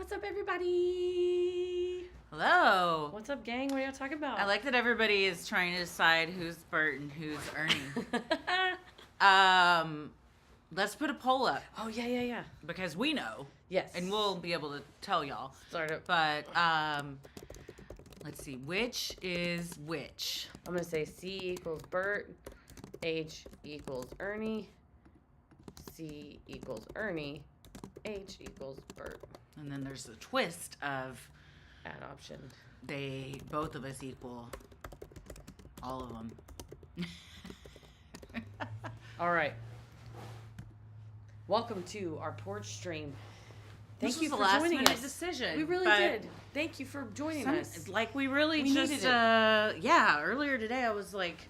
What's up, everybody? Hello. What's up, gang? What are y'all talking about? I like that everybody is trying to decide who's Bert and who's Ernie. Let's put a poll up. Oh, yeah. Because we know. Yes. And we'll be able to tell y'all. Start it. But, let's see. Which is which? I'm going to say C equals Bert, H equals Ernie, C equals Ernie, H equals Bert. And then there's the twist of Add option. both of us equal all of them. All right. Welcome to our Porch stream. Thank you for joining us. Decision. We really did. Thank you for joining us. Like we really We just needed it. Earlier today I was like,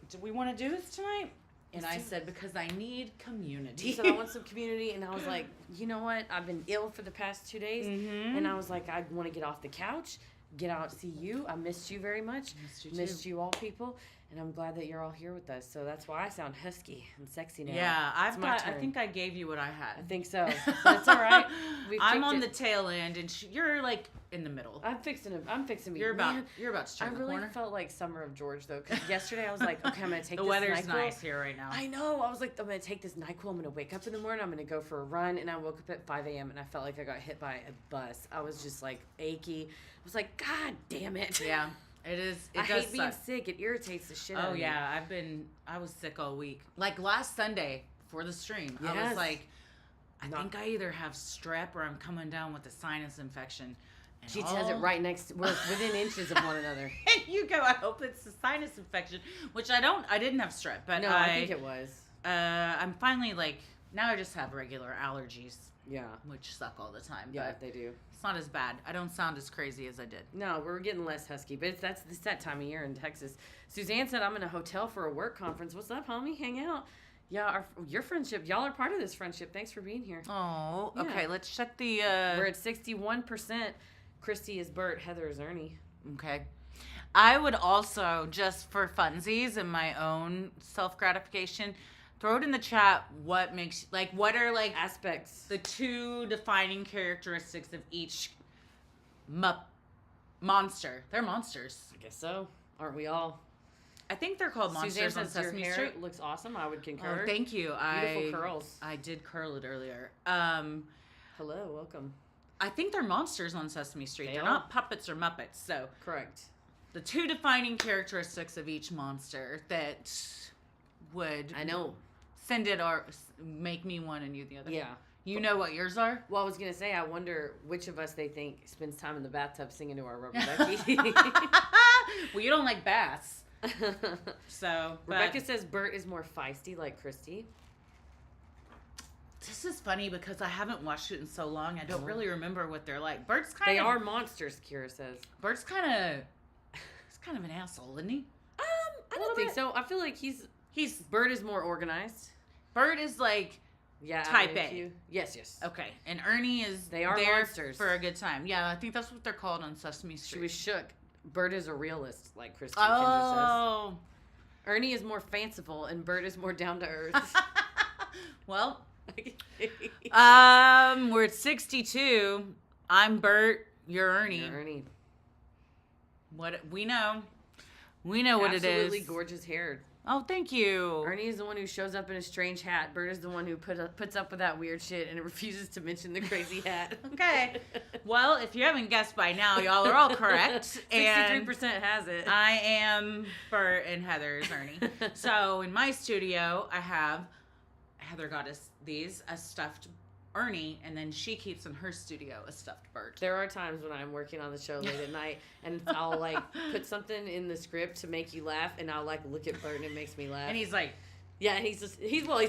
do we want to do this tonight? And I said, because I need community. You said I want some community, and I was like, you know what? I've been ill for the past 2 days, and I was like, I want to get off the couch, get out, see you. I missed you very much. Missed you all, people, and I'm glad that you're all here with us. So that's why I sound husky and sexy now. Yeah, I think I gave you what I had. I think so. That's all right. I'm on the tail end, and you're like in the middle. I'm fixing to be. You're about to turn the corner. I really felt like Summer of George though, because yesterday I was like, okay, I'm gonna take the this weather's NyQuil. nice here right now. I know. I was like, I'm gonna take this NyQuil. I'm gonna wake up in the morning. I'm gonna go for a run, and I woke up at 5 a.m. and I felt like I got hit by a bus. I was just like achy. I was like, God damn it. Yeah. It is. I hate being sick. It irritates the shit out of me. Oh yeah, I was sick all week. Like last Sunday for the stream, yes. I was like, I think I either have strep or I'm coming down with a sinus infection. And she says it right next. We're within inches of one another. And you go, I hope it's a sinus infection, which I don't. I didn't have strep, but no, I think it was. I'm finally like now. I just have regular allergies. Yeah, which suck all the time. Yeah, but they do. It's not as bad. I don't sound as crazy as I did. No, we're getting less husky, but it's that time of year in Texas. Suzanne said, I'm in a hotel for a work conference. What's up, homie? Hang out. Yeah, your friendship. Y'all are part of this friendship. Thanks for being here. Oh, yeah. Okay. Let's check the... We're at 61%. Christy is Bert. Heather is Ernie. Okay. I would also, just for funsies and my own self-gratification... Throw it in the chat. What are aspects? The two defining characteristics of each monster. They're monsters. I guess so. Aren't we all? I think they're called monsters on Sesame your hair Street. Looks awesome. I would concur. Oh, thank you. Beautiful curls. I did curl it earlier. Hello, welcome. I think they're monsters on Sesame Street. They're are not puppets or Muppets. So correct. The two defining characteristics of each monster that would send it or make me one and you the other. Yeah. You know what yours are? Well, I was going to say, I wonder which of us they think spends time in the bathtub singing to our rubber ducky. Well, you don't like baths. So, Rebecca says Bert is more feisty like Christy. This is funny because I haven't watched it in so long. I don't really remember what they're like. Bert's kind of... They are monsters, Kira says. Bert's kind of an asshole, isn't he? I don't think so. I feel like Bert is more organized. Bert is like type A. Yes. Okay. And Ernie is there monsters for a good time. Yeah, I think that's what they're called on Sesame Street. She was shook. Bert is a realist, like Christy Kendra says. Ernie is more fanciful and Bert is more down to earth. Well, we're at 62. I'm Bert. You're Ernie. You're Ernie. What we know what it is. Absolutely gorgeous hair. Oh, thank you. Ernie is the one who shows up in a strange hat. Bert is the one who puts up with that weird shit and refuses to mention the crazy hat. Okay. Well, if you haven't guessed by now, y'all are all correct. 63% has it. I am Bert and Heather is Ernie. So in my studio, I have Heather got us a stuffed Ernie, and then she keeps in her studio a stuffed Bert. There are times when I'm working on the show late at night, and I'll put something in the script to make you laugh, and I'll look at Bert, and it makes me laugh. And he's like, yeah, and he's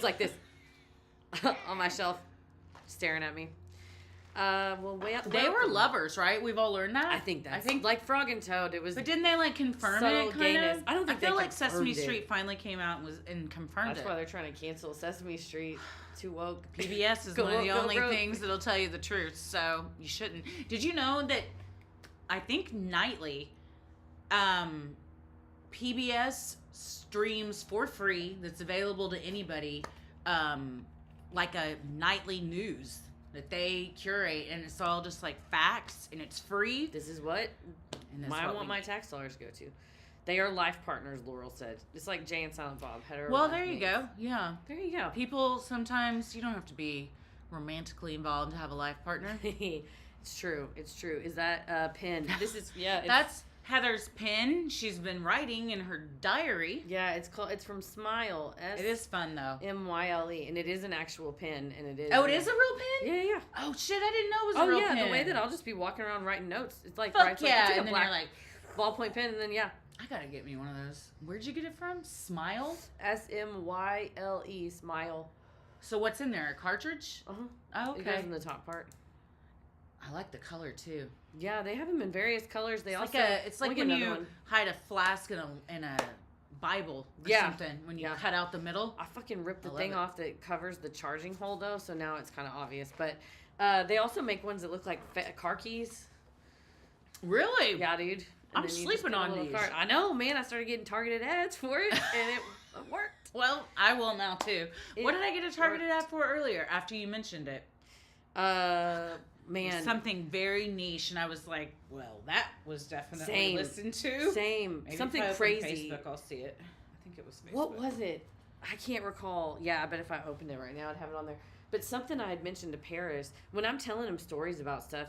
like this on my shelf, staring at me. They were lovers, right? We've all learned that. I think like Frog and Toad. It was. But didn't they confirm it? Kind of. I don't think. I feel like Sesame Street finally came out and confirmed it. That's why they're trying to cancel Sesame Street. Too woke. PBS is one of the only things that'll tell you the truth, so you shouldn't. Did you know that? I think nightly, PBS streams for free. That's available to anybody, like a nightly news that they curate, and it's all just like facts, and it's free. This is what And I want my tax dollars to go to. They are life partners, Laurel said. It's like Jay and Silent Bob. Well, there you go. Yeah. There you go. People, sometimes you don't have to be romantically involved to have a life partner. It's true. It's true. Is that a pin? This is, yeah. That's Heather's pin. She's been writing in her diary. Yeah, it's from Smile. It is fun, though. Smyle, and it is an actual pin, and it is. Oh, it is a real pin? Yeah. Oh, shit, I didn't know it was a real pin. Oh, yeah, the way that I'll just be walking around writing notes. It's like, Fuck right, it's yeah, like and a then black you're like, ballpoint pen, and then, yeah. I gotta get me one of those. Where'd you get it from? Smile? Smyle, Smile. So what's in there? A cartridge? Uh-huh. Oh, okay. It goes in the top part. I like the color, too. Yeah, they have them in various colors. They It's like when you hide a flask in a Bible or something. When you cut out the middle. I fucking ripped the thing off that covers the charging hole, though, so now it's kind of obvious. But they also make ones that look like car keys. Really? Yeah, dude. I'm sleeping on these. Card. I know, man. I started getting targeted ads for it, and it worked. Well, I will now, too. What did I get a targeted ad for earlier after you mentioned it? Man. Something very niche, and I was like, well, that was definitely listened to. Same. Maybe Something if I open crazy. Facebook, I'll see it. I think it was Facebook. What was it? I can't recall. Yeah, I bet if I opened it right now, I'd have it on there. But something I had mentioned to Paris, when I'm telling him stories about stuff,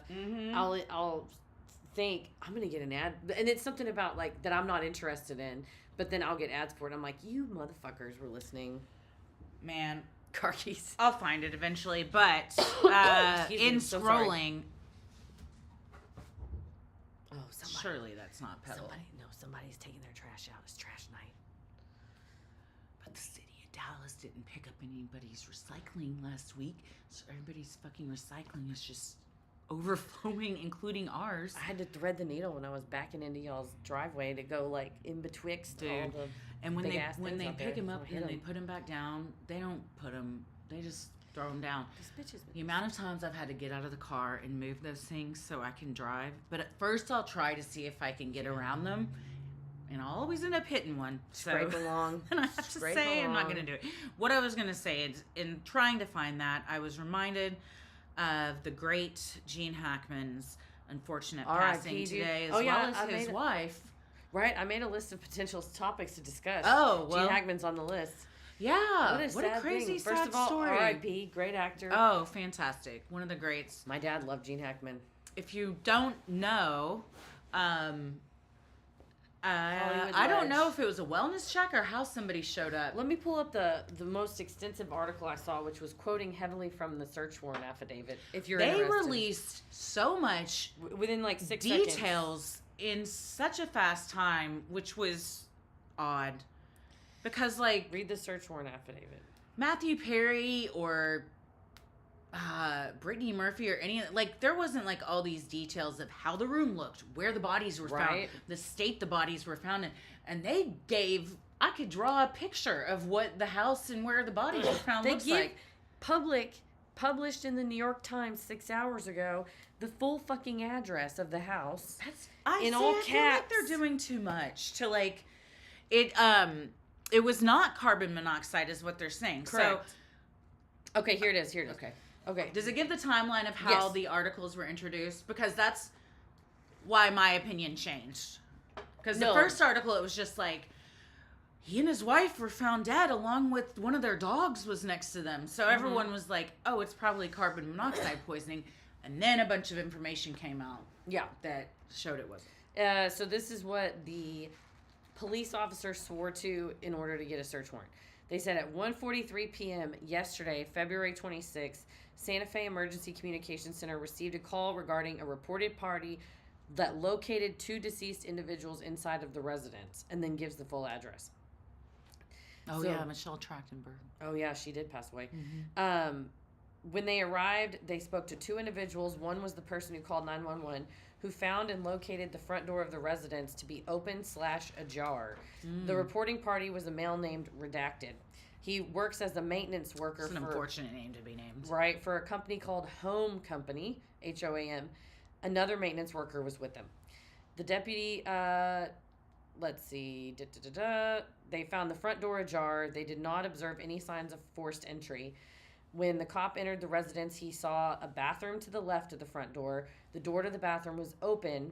I'll think I'm gonna get an ad, and it's something about like that I'm not interested in, but then I'll get ads for it. I'm like, you motherfuckers were listening. Man, car keys. I'll find it eventually, but in scrolling, surely that's not pedal. Somebody's taking their trash out. It's trash night. But the city of Dallas didn't pick up anybody's recycling last week, so everybody's fucking recycling is just overflowing, including ours. I had to thread the needle when I was backing into y'all's driveway to go like in betwixt all the and when they pick them them up and they put them back down, they don't put them. They just throw them down. The amount of times I've had to get out of the car and move those things so I can drive. But at first I'll try to see if I can get around them, and I'll always end up hitting one. Scrape along. And I have to say, I'm not going to do it. What I was going to say is, in trying to find that, I was reminded of the great Gene Hackman's unfortunate passing today, as well as his wife. Right, I made a list of potential topics to discuss. Oh, well. Gene Hackman's on the list. Yeah, what a crazy, sad First of all, story. R.I.P., great actor. Oh, fantastic. One of the greats. My dad loved Gene Hackman. If you don't know, I don't know if it was a wellness check or how somebody showed up. Let me pull up the most extensive article I saw, which was quoting heavily from the search warrant affidavit. If you're interested. They released so much within like 6 details seconds. In such a fast time, which was odd. Because, like... Read the search warrant affidavit. Matthew Perry or Brittany Murphy or any... Like, there wasn't, like, all these details of how the room looked, where the bodies were found, the state the bodies were found in. And they gave... I could draw a picture of what the house and where the bodies were found looks like. Published in the New York Times 6 hours ago, the full fucking address of the house. I feel like they're doing too much to, like... It was not carbon monoxide is what they're saying. Correct. So, okay, here it is. Okay. Does it give the timeline of how the articles were introduced? Because that's why my opinion changed. Because the first article, it was just like, he and his wife were found dead along with one of their dogs was next to them. So everyone was like, oh, it's probably carbon monoxide poisoning. And then a bunch of information came out. Yeah. That showed it wasn't. So this is what the police officer swore to in order to get a search warrant. They said at 1:43 p.m. yesterday, February 26th, Santa Fe Emergency Communications Center received a call regarding a reported party that located 2 deceased individuals inside of the residence, and then gives the full address. Oh, yeah, Michelle Trachtenberg. Oh, yeah, she did pass away. Mm-hmm. When they arrived, they spoke to 2 individuals. One was the person who called 911, who found and located the front door of the residence to be open/ajar. The reporting party was a male named Redacted. He works as a maintenance worker. It's an unfortunate name to be named. Right, for a company called Home Company, HOAM. Another maintenance worker was with them. The deputy, let's see, they found the front door ajar. They did not observe any signs of forced entry. When the cop entered the residence, he saw a bathroom to the left of the front door. The door to the bathroom was open.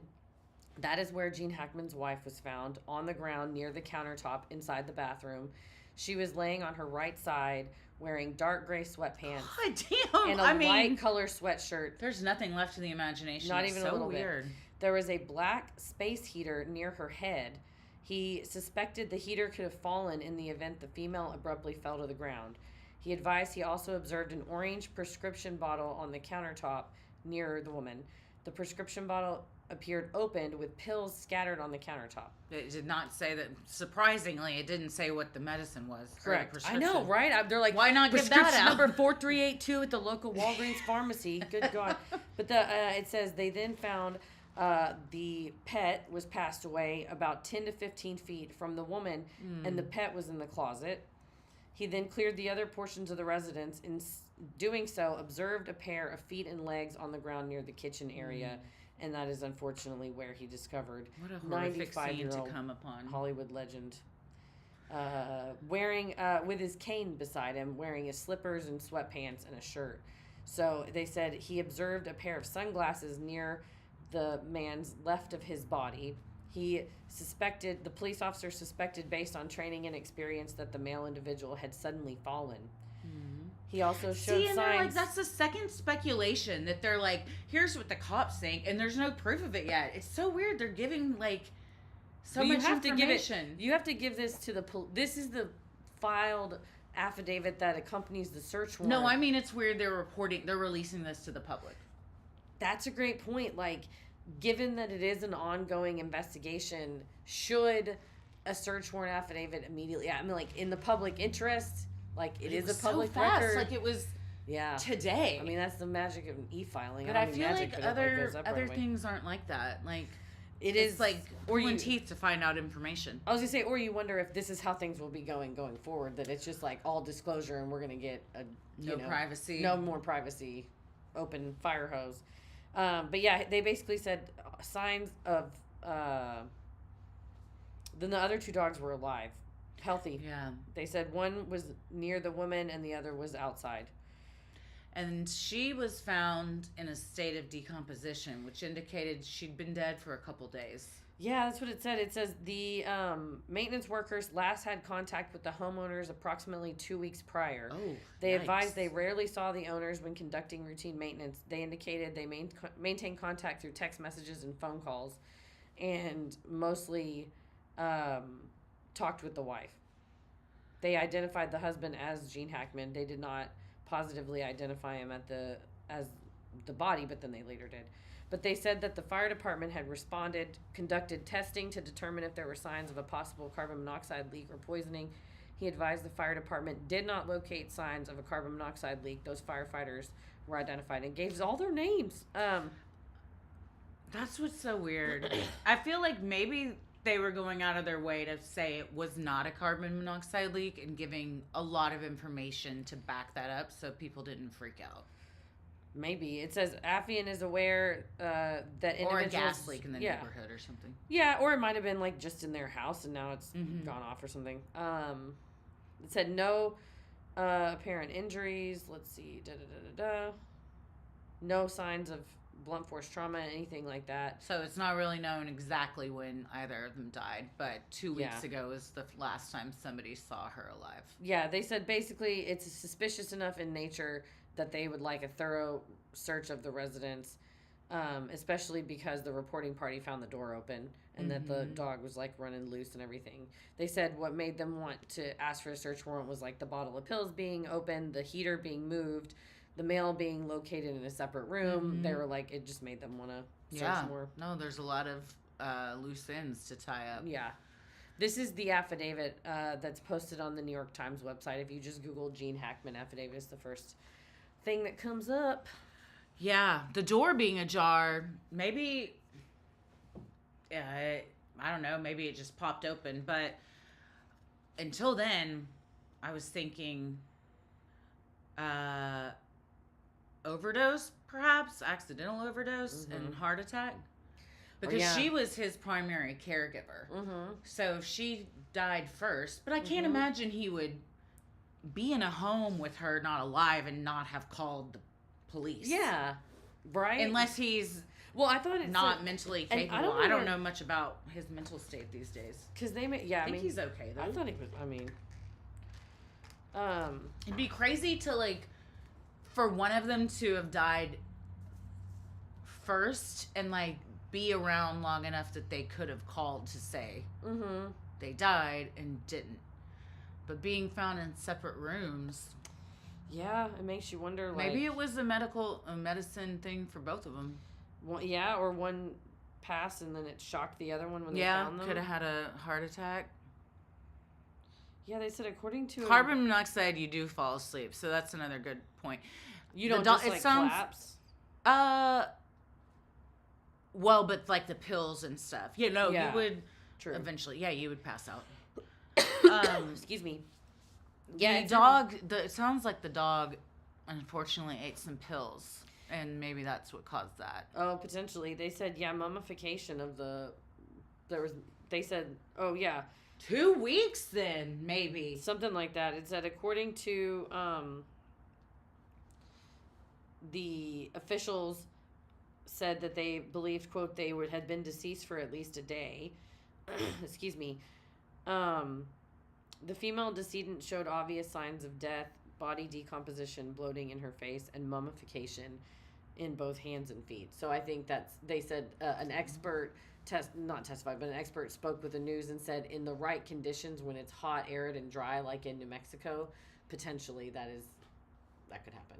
That is where Gene Hackman's wife was found, on the ground near the countertop inside the bathroom. She was laying on her right side, wearing dark gray sweatpants. God damn! And a light color sweatshirt. There's nothing left to the imagination. Not even a little weird. bit. There was a black space heater near her head. He suspected the heater could have fallen in the event the female abruptly fell to the ground. He advised he also observed an orange prescription bottle on the countertop near the woman. The prescription bottle appeared opened with pills scattered on the countertop. It did not say that. Surprisingly, it didn't say what the medicine was. Correct. I know, right? They're like, why not give that out? Prescription number 4382 at the local Walgreens pharmacy. Good God. But it says they then found the pet was passed away about 10 to 15 feet from the woman, and the pet was in the closet. He then cleared the other portions of the residence. In doing so, observed a pair of feet and legs on the ground near the kitchen area. And that is unfortunately where he discovered what a horrific scene to come upon. Hollywood legend. Wearing, with his cane beside him, wearing his slippers and sweatpants and a shirt. So they said he observed a pair of sunglasses near the man's left of his body. The police officer suspected based on training and experience that the male individual had suddenly fallen. He also showed signs. Like, that's the second speculation that they're like, here's what the cops think, and there's no proof of it yet. It's so weird. They're giving like so much information. You have to give this to the police. This is the filed affidavit that accompanies the search warrant. No, I mean it's weird. They're releasing this to the public. That's a great point. Like, given that it is an ongoing investigation, should a search warrant affidavit immediately? I mean, like, in the public interest. Like, it is a public record. Like, it was today. I mean, that's the magic of an e-filing. But I feel like other things aren't like that. Like, it's like pulling teeth to find out information. I was going to say, or you wonder if this is how things will be going forward, that it's just like all disclosure and we're going to get privacy. No more privacy. Open fire hose. But yeah, they basically said signs of... then the other two dogs were alive. Healthy. Yeah. They said one was near the woman and the other was outside. And she was found in a state of decomposition, which indicated she'd been dead for a couple days. Yeah, that's what it said. It says the maintenance workers last had contact with the homeowners approximately 2 weeks prior. Oh, they advised they rarely saw the owners when conducting routine maintenance. They indicated they maintained contact through text messages and phone calls, and mostly talked with the wife. They identified the husband as Gene Hackman. They did not positively identify him as the body, but then they later did. But they said that the fire department had conducted testing to determine if there were signs of a possible carbon monoxide leak or poisoning. He advised the fire department did not locate signs of a carbon monoxide leak. Those firefighters were identified and gave all their names. That's what's so weird. I feel like maybe they were going out of their way to say it was not a carbon monoxide leak and giving a lot of information to back that up so people didn't freak out. Maybe. It says Affian is aware that individuals... Or a gas leak in the neighborhood or something. Yeah, or it might have been like just in their house and now it's gone off or something. It said no apparent injuries. Let's see. No signs of blunt force trauma, anything like that. So it's not really known exactly when either of them died, but 2 weeks ago is the last time somebody saw her alive. Yeah, they said basically it's suspicious enough in nature that they would like a thorough search of the residence, especially because the reporting party found the door open and that the dog was like running loose and everything. They said what made them want to ask for a search warrant was like the bottle of pills being opened, the heater being moved, the male being located in a separate room. They were like, it just made them want to search more. No, there's a lot of loose ends to tie up. Yeah. This is the affidavit that's posted on the New York Times website. If you just Google Gene Hackman affidavit, it's the first thing that comes up. Yeah, the door being ajar, maybe, I don't know, maybe it just popped open. But until then, I was thinking... overdose, perhaps accidental overdose and heart attack, because she was his primary caregiver. So if she died first, but I can't imagine he would be in a home with her not alive and not have called the police. Yeah. Right? Unless he's I thought it's not mentally capable. I don't know much about his mental state these days. Because I think he's okay though. I thought he was. I mean, it'd be crazy to like for one of them to have died first and like be around long enough that they could have called to say they died and didn't. But being found in separate rooms. Yeah, it makes you wonder. Like, maybe it was a medicine thing for both of them. Well, yeah, or one passed and then it shocked the other one when they found them. Could have had a heart attack. Yeah, they said according to carbon monoxide, you do fall asleep, so that's another good point. You don't just like collapse. Well, but like the pills and stuff, you would eventually. Yeah, you would pass out. Excuse me. Yeah, dog. It sounds like the dog, unfortunately, ate some pills, and maybe that's what caused that. Oh, potentially. They said mummification of the. They said 2 weeks then maybe something like that. It said according to the officials said that they believed, quote, they had been deceased for at least a day. Excuse me. The female decedent showed obvious signs of death, body decomposition, bloating in her face, and mummification in both hands and feet. So I think they said an expert an expert spoke with the news and said in the right conditions, when it's hot, arid, and dry, like in New Mexico, potentially that could happen.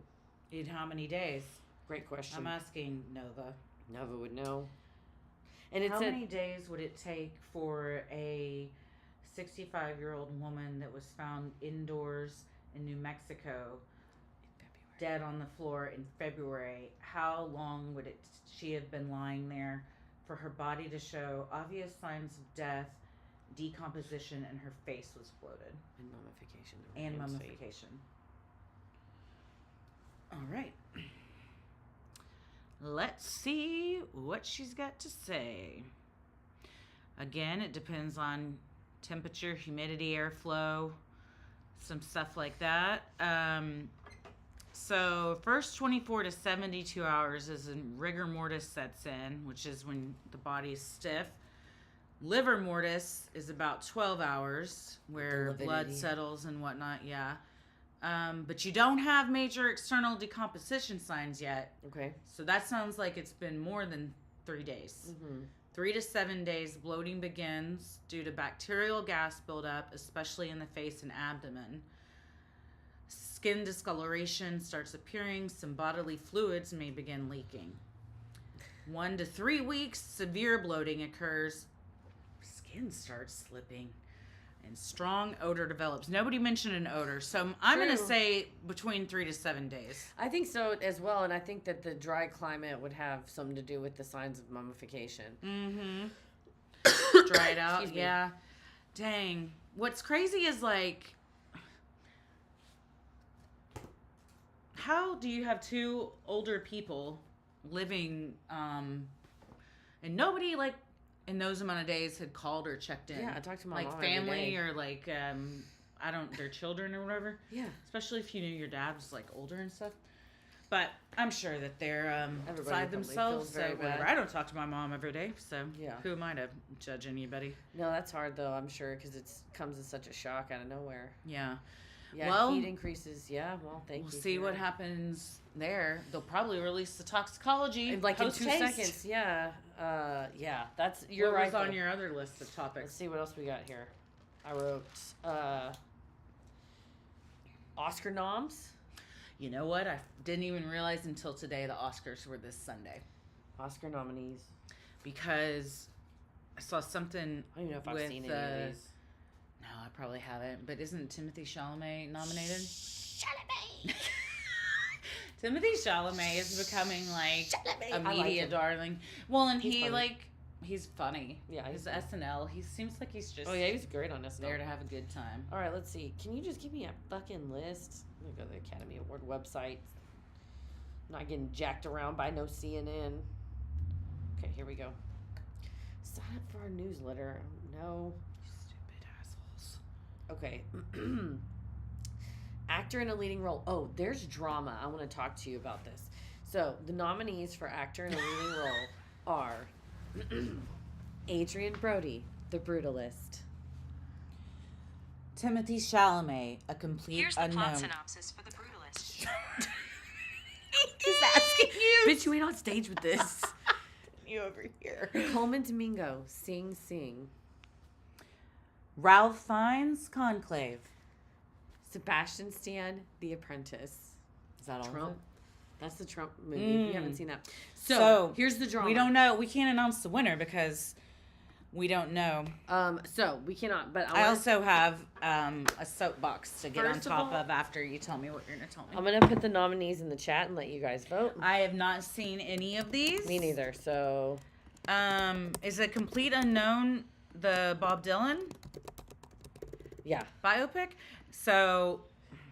In how many days? Great question. I'm asking Nova. Nova would know. And how many days would it take for a 65-year-old woman that was found indoors in New Mexico, dead on the floor in February? How long would she have been lying there for her body to show obvious signs of death, decomposition, and her face was bloated? And mummification. All right. Let's see what she's got to say. Again, it depends on temperature, humidity, airflow, some stuff like that. So first 24 to 72 hours is when rigor mortis sets in, which is when the body's stiff. Livor mortis is about 12 hours where blood settles and whatnot. Yeah. But you don't have major external decomposition signs yet. Okay. So that sounds like it's been more than 3 days. 3 to 7 days, bloating begins due to bacterial gas buildup, especially in the face and abdomen. Skin discoloration starts appearing. Some bodily fluids may begin leaking. 1 to 3 weeks, severe bloating occurs. Skin starts slipping. And strong odor develops. Nobody mentioned an odor, so I'm going to say between 3 to 7 days. I think so as well, and I think that the dry climate would have something to do with the signs of mummification. Dry it out, yeah. Dang. What's crazy is, like, how do you have 2 older people living, and nobody, like, in those amount of days had called or checked in. Yeah, I talked to my mom like family or like their children or whatever. Yeah, especially if you knew your dad was like older and stuff. But I'm sure that they're beside themselves. So whatever. I don't talk to my mom every day, so who am I to judge anybody? No, that's hard though. I'm sure because it comes as such a shock out of nowhere. Yeah. Yeah, well, heat increases. Yeah, well, thank you. We'll see what happens there. They'll probably release the toxicology in 2 seconds. Yeah, yeah. That's you're right. What was on your other list of topics? Let's see what else we got here. I wrote Oscar noms. You know what? I didn't even realize until today the Oscars were this Sunday. Oscar nominees. Because I saw something. I don't even know if I've seen any of these. No, I probably haven't. But isn't Timothée Chalamet nominated? Chalamet! Timothy Chalamet is becoming like a media darling. Well, and he's funny. Yeah, his SNL. He seems like he's just. Oh yeah, he's great on SNL. There to have a good time. All right, let's see. Can you just give me a fucking list? Let me go to the Academy Award website. I'm not getting jacked around by no CNN. Okay, here we go. Sign up for our newsletter. No. Stupid assholes. Okay. Actor in a leading role. Oh, there's drama. I want to talk to you about this. So, the nominees for actor in a leading role are Adrian Brody, The Brutalist. Timothée Chalamet, A Complete Here's Unknown. the plot synopsis for The Brutalist. He's asking you. Bitch, you ain't on stage with this. You over here. Coleman Domingo, Sing Sing. Ralph Fiennes, Conclave. Sebastian Stan, The Apprentice. Is that all Trump? of it? That's the Trump movie. You haven't seen that. So, here's the drama. We don't know. We can't announce the winner because we don't know. So we cannot. But I also have a soapbox to get on First of top all- of after you tell me what you're going to tell me. I'm gonna put the nominees in the chat and let you guys vote. I have not seen any of these. Me neither. So Is A Complete Unknown the Bob Dylan yeah. biopic? So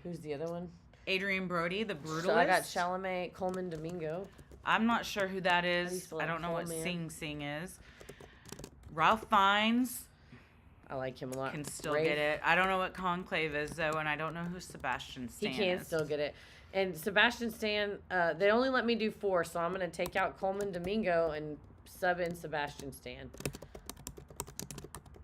Who's the other one? Adrian Brody, The Brutalist. So I got Chalamet, Coleman Domingo. I'm not sure who that How do you is. spell I it? don't know what Coleman. Sing Sing is. Ralph Fiennes I like him a lot. can still Rafe, get it. I don't know what Conclave is though, and I don't know who Sebastian He Stan can is. still get it. And Sebastian Stan, they only let me do 4, so I'm gonna take out Coleman Domingo and sub in Sebastian Stan.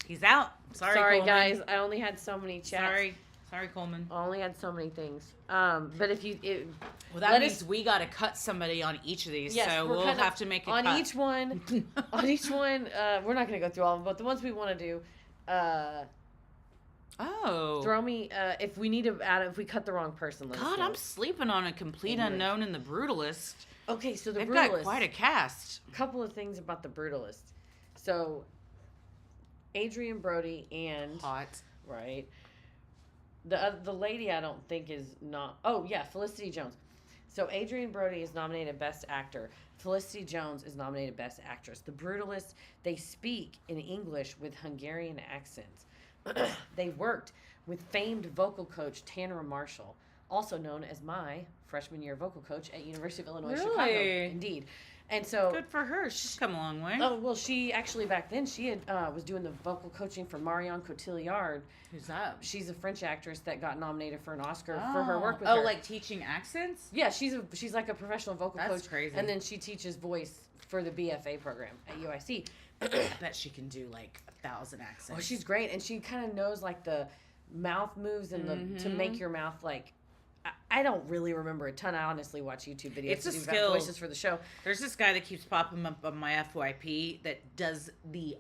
He's out. Sorry, Coleman. guys. I only had so many chats. Sorry, Coleman. I only had so many things. But if you, Well, that let means us- we got to cut somebody on each of these, yes, so we're we'll kind have of- to make a on cut. each one. On each one, we're not gonna go through all of them, but the ones we want to do, Oh. throw me. If we need to add, if we cut the wrong person, let us God, know. I'm sleeping on A Complete Ignorant. Unknown and The Brutalist. Okay, so the They've Brutalist. got quite a cast. Couple of things about the Brutalist. So, Adrian Brody and Hot. right, the lady I don't think is not. Oh yeah, Felicity Jones. So Adrian Brody is nominated Best Actor. Felicity Jones is nominated Best Actress. The Brutalist, they speak in English with Hungarian accents. They worked with famed vocal coach Tanner Marshall, also known as my freshman year vocal coach at University of Illinois Chicago. Really? Indeed. And so Good for her. She's come a long way. oh well, she actually back then she had was doing the vocal coaching for Marion Cotillard. Who's that? She's a French actress that got nominated for an Oscar for her work with Oh, her. like teaching accents? Yeah, she's like a professional vocal That's coach. crazy. And then she teaches voice for the BFA program at UIC. I bet she can do like 1,000 accents. Oh, she's great, and she kind of knows like the mouth moves and the to make your mouth like. I don't really remember a ton. I honestly watch YouTube videos. It's to a do skill. voices for the show. There's this guy that keeps popping up on my FYP that does the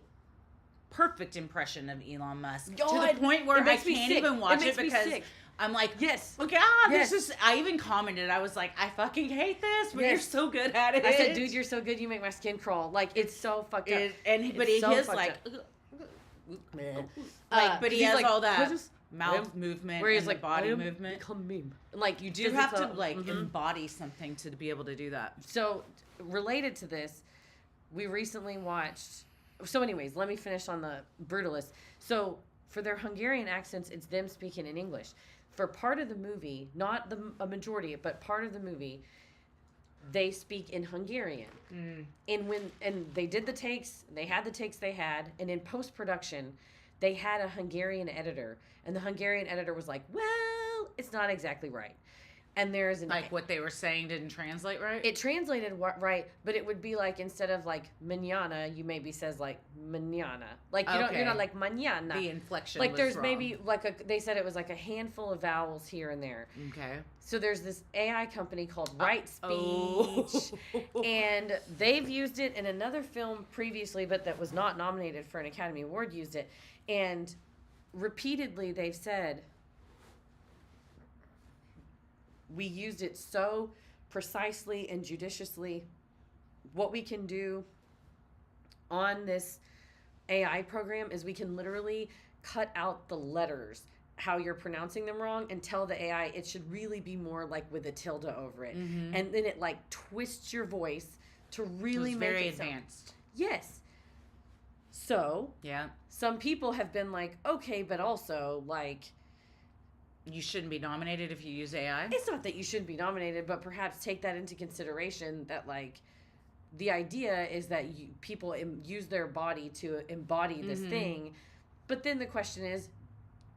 perfect impression of Elon Musk God, to the point where it I makes me can't sick. even watch it makes me because sick. I'm like, Yes. oh God, Yes. this is. I even commented. I was like, I fucking hate this, but you're Yes. so good at it. I said, dude, you're so good. You make my skin crawl. Like it's so fucked up. But It's he so is fucked like, Man. but he has like, all that "What is- mouth movement where he's and like the body I am movement. become meme. Like You do 'cause have it's to a- like mhm. embody something to be able to do that. So related to this, we recently watched. So, anyways, let me finish on the Brutalist. So for their Hungarian accents, it's them speaking in English. For part of the movie, not a majority, but part of the movie, they speak in Hungarian. And they did the takes. They had the takes they had, and in post production, they had a Hungarian editor, and the Hungarian editor was like, "Well, it's not exactly right." And there's an Like what they were saying didn't translate right. it translated right, but it would be like instead of like mañana, you maybe says like mañana. Like you don't, Okay. you're not like mañana. the inflection. Like was there's wrong. maybe like they said it was like a handful of vowels here and there. Okay. So there's this AI company called Right Speech, Oh. and they've used it in another film previously, but that was not nominated for an Academy Award. Used it, and repeatedly they've said. We used it so precisely and judiciously. What we can do on this AI program is we can literally cut out the letters, how you're pronouncing them wrong, and tell the AI it should really be more like with a tilde over it. Mm-hmm. And then it like twists your voice to really It was make very it sound. advanced. Yes. So Yeah. some people have been like, okay, but also like, You shouldn't be nominated if you use AI. it's not that you shouldn't be nominated, but perhaps take that into consideration that like the idea is that people use their body to embody this thing. But then the question is,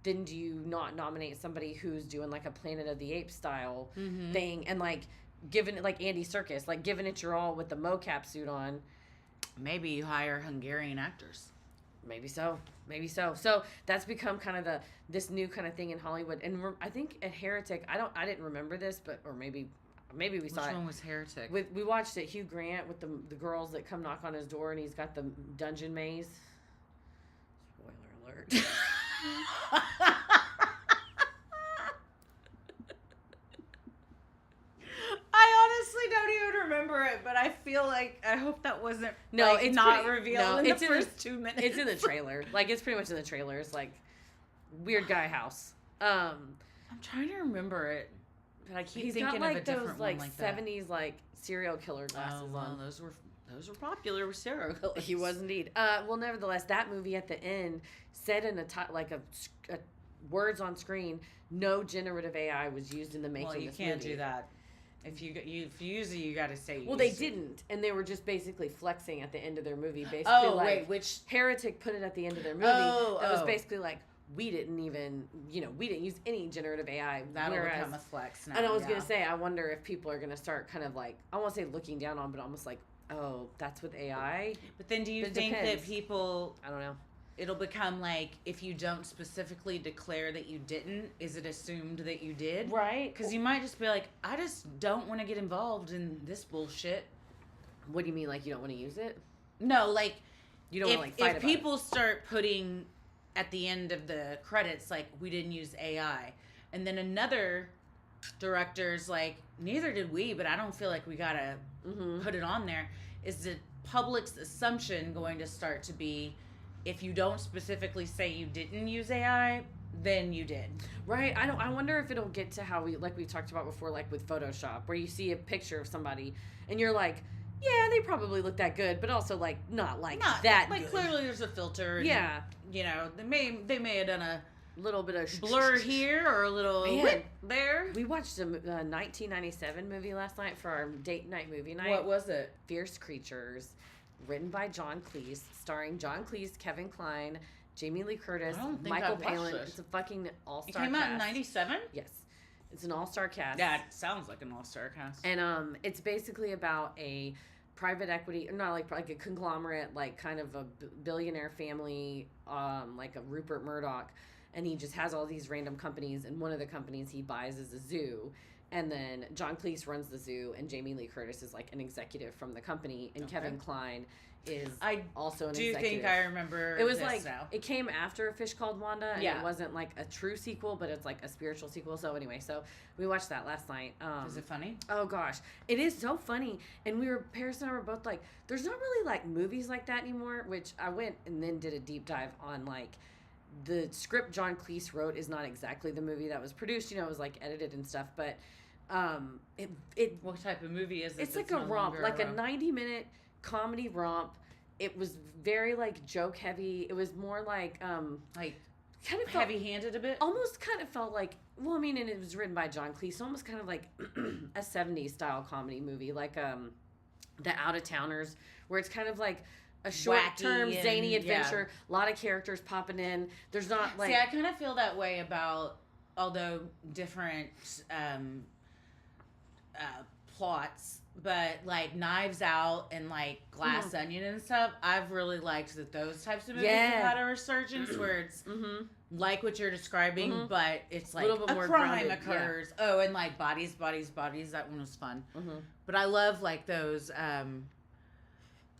then do you not nominate somebody who's doing like a Planet of the Apes style thing and like giving it like Andy Serkis, like giving it your all with the mocap suit on? Maybe you hire Hungarian actors. Maybe so. So that's become kind of this new kind of thing in Hollywood. And I think at Heretic, I didn't remember this, but or maybe we saw it. Which one was Heretic? We watched it. Hugh Grant with the girls that come knock on his door, and he's got the dungeon maze. Spoiler alert. I honestly don't even remember it, but I feel like I hope that wasn't it's not revealed in the first 2 minutes. It's in the trailer. Like it's pretty much in the trailer. It's like weird guy house. I'm trying to remember it, but I keep thinking got, like, of a different those, like, one like 70s that. like serial killer glasses on. Those were popular with serial killers. He was indeed. Well, nevertheless, that movie at the end said in a words on screen, no generative AI was used in the making of this movie. Well, you can't do that. If you use it, you got to say. Well, they didn't, and they were just basically flexing at the end of their movie. Basically, which Heretic put it at the end of their movie. That was basically like, we didn't use any generative AI. That'll become a flex now. And I was gonna say, I wonder if people are gonna start kind of like, I won't say looking down on, but almost like, oh, that's with AI. But then, do you think that people? I don't know. It'll become like, if you don't specifically declare that you didn't, is it assumed that you did? Right. Because you might just be like, I just don't want to get involved in this bullshit. What do you mean, like you don't want to use it? No, like, you don't want to like fight if people start putting at the end of the credits, like, we didn't use AI, and then another director's like, neither did we, but I don't feel like we gotta put it on there. Is the public's assumption going to start to be, if you don't specifically say you didn't use AI, then you did. Right. I wonder if it'll get to how we talked about before, like with Photoshop, where you see a picture of somebody and you're like, yeah, they probably look that good, but also like not that like good. Clearly there's a filter. And, yeah. You know, they may have done a little bit of blur here or a little whip there. We watched a 1997 movie last night for our date night movie night. What was it? Fierce Creatures. Written by John Cleese, starring John Cleese, Kevin Kline, Jamie Lee Curtis, Michael Palin. It's a fucking all-star cast. It came out in 97? Yes. It's an all-star cast. Yeah, it sounds like an all-star cast. And it's basically about a private equity, not like a conglomerate, like kind of a billionaire family, like a Rupert Murdoch, and he just has all these random companies, and one of the companies he buys is a zoo. And then John Cleese runs the zoo, and Jamie Lee Curtis is like an executive from the company, and Kevin Kline is also an executive. Do you think I remember it was this like now? It came after A Fish Called Wanda, and it wasn't like a true sequel, but it's like a spiritual sequel. So anyway, so we watched that last night. Is it funny? Oh gosh, it is so funny. And Paris and I were both like, there's not really like movies like that anymore. Which I went and then did a deep dive on like. The script John Cleese wrote is not exactly the movie that was produced. You know, it was like edited and stuff, but what type of movie is it? It's like a romp, like a 90-minute comedy romp. It was very like joke heavy. It was more like kind of heavy-handed a bit. Almost kind of felt like, well, I mean, and it was written by John Cleese, so almost kind of like a 70s style comedy movie, like The Out of Towners, where it's kind of like a short-term zany adventure. A lot of characters popping in. There's not like. See, I kind of feel that way about, although different plots, but like Knives Out and like Glass Onion and stuff. I've really liked that those types of movies have had a resurgence where it's like what you're describing, but it's like a more crime occurs. Yeah. Oh, and like bodies. That one was fun. But I love like those.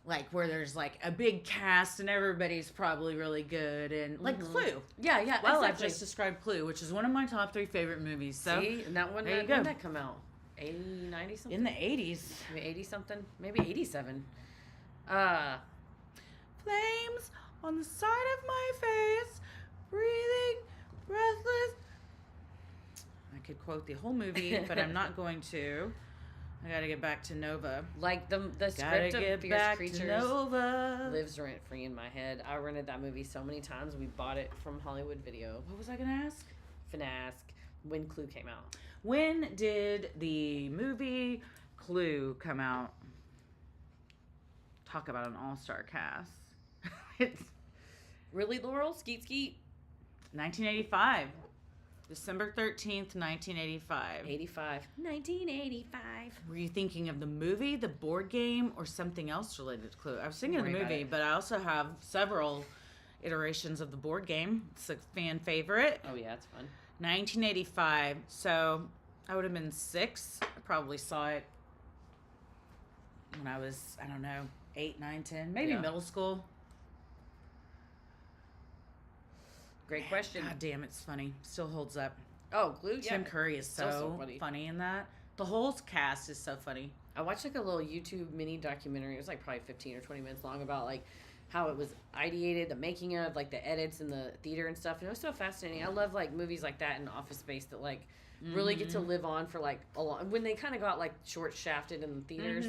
Like where there's like a big cast and everybody's probably really good, and like Clue. Yeah. Well, exactly. I've just described Clue, which is one of my top 3 favorite movies. So, see, and that one, when did that come out? 80, 90 something? In the 80s. Maybe 80 something? Maybe 87. Flames on the side of my face, breathing, breathless. I could quote the whole movie, but I'm not going to. I gotta get back to Nova. Like the script of Fierce Creatures lives rent free in my head. I rented that movie so many times. We bought it from Hollywood Video. What was I gonna ask? When Clue came out. When did the movie Clue come out? Talk about an all-star cast. Really, Laurel? Skeet skeet? 1985. December 13th, 1985. 1985. Were you thinking of the movie, the board game, or something else related to Clue? I was thinking of the movie, but I also have several iterations of the board game. It's a fan favorite. Oh, yeah, it's fun. 1985. So I would have been 6. I probably saw it when I was, I don't know, 8, 9, 10, maybe middle school. Great question. God damn, it's funny. Still holds up. Oh, Glue, yeah. Tim Curry is so funny in that. The whole cast is so funny. I watched like a little YouTube mini documentary. It was like probably 15 or 20 minutes long about like how it was ideated, the making of, like the edits and the theater and stuff. And it was so fascinating. I love like movies like that in Office Space that like really get to live on for like a long, when they kind of got like short shafted in the theaters.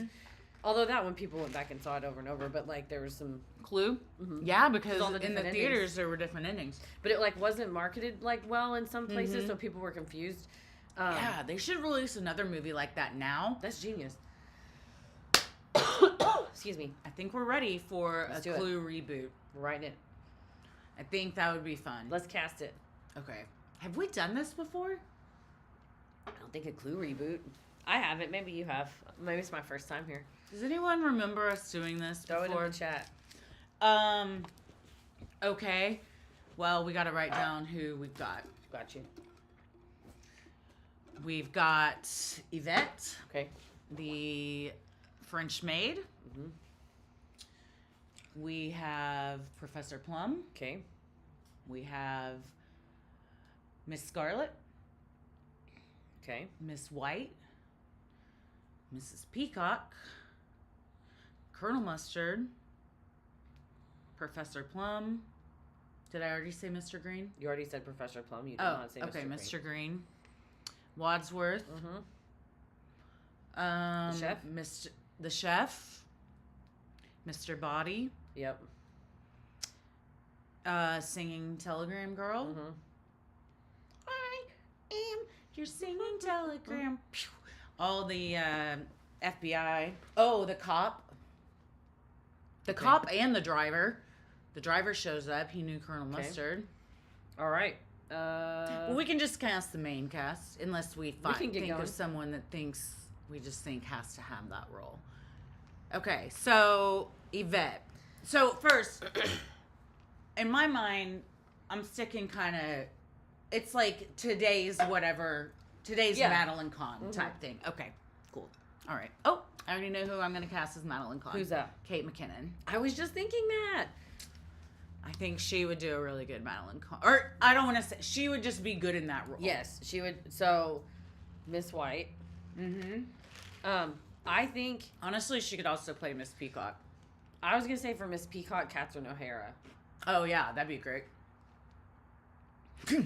Although that one people went back and saw it over and over, but like there was some Clue. Yeah, because in the theaters there were different endings. But it like wasn't marketed like well in some places, so people were confused. Yeah, they should release another movie like that now. That's genius. Excuse me. I think we're ready for a Clue reboot. We're writing it. I think that would be fun. Let's cast it. Okay. Have we done this before? I don't think a Clue reboot. I haven't. Maybe you have. Maybe it's my first time here. Does anyone remember us doing this before? Throw it in the chat. Okay. Well, we got to write down who we've got. Got you. We've got Yvette. Okay. The French maid. We have Professor Plum. Okay. We have Miss Scarlet. Okay. Miss White. Mrs. Peacock. Colonel Mustard. Professor Plum. Did I already say Mr. Green? You already said Professor Plum. You did not say Mr. Green. Mr. Green. Wadsworth. The chef? The chef. Mr. Body. Yep. Singing telegram girl. I am your singing telegram. All the FBI. Oh, the cop. The cop and the driver. The driver shows up. He knew Colonel Mustard. All right. Well, we can just cast the main cast, unless we think going. of someone that we just think has to have that role. Okay, so Yvette. So first, in my mind, I'm sticking kind of. It's like today's Madeline Kahn type thing. Okay, cool. All right. Oh, I already know who I'm going to cast as Madeline Kahn. Who's that? Kate McKinnon. I was just thinking that. I think she would do a really good Madeline Kahn. Or, I don't want to say, she would just be good in that role. Yes, she would. So, Miss White. I think... Honestly, she could also play Miss Peacock. I was going to say for Miss Peacock, Catherine O'Hara. Oh, yeah, that'd be great. I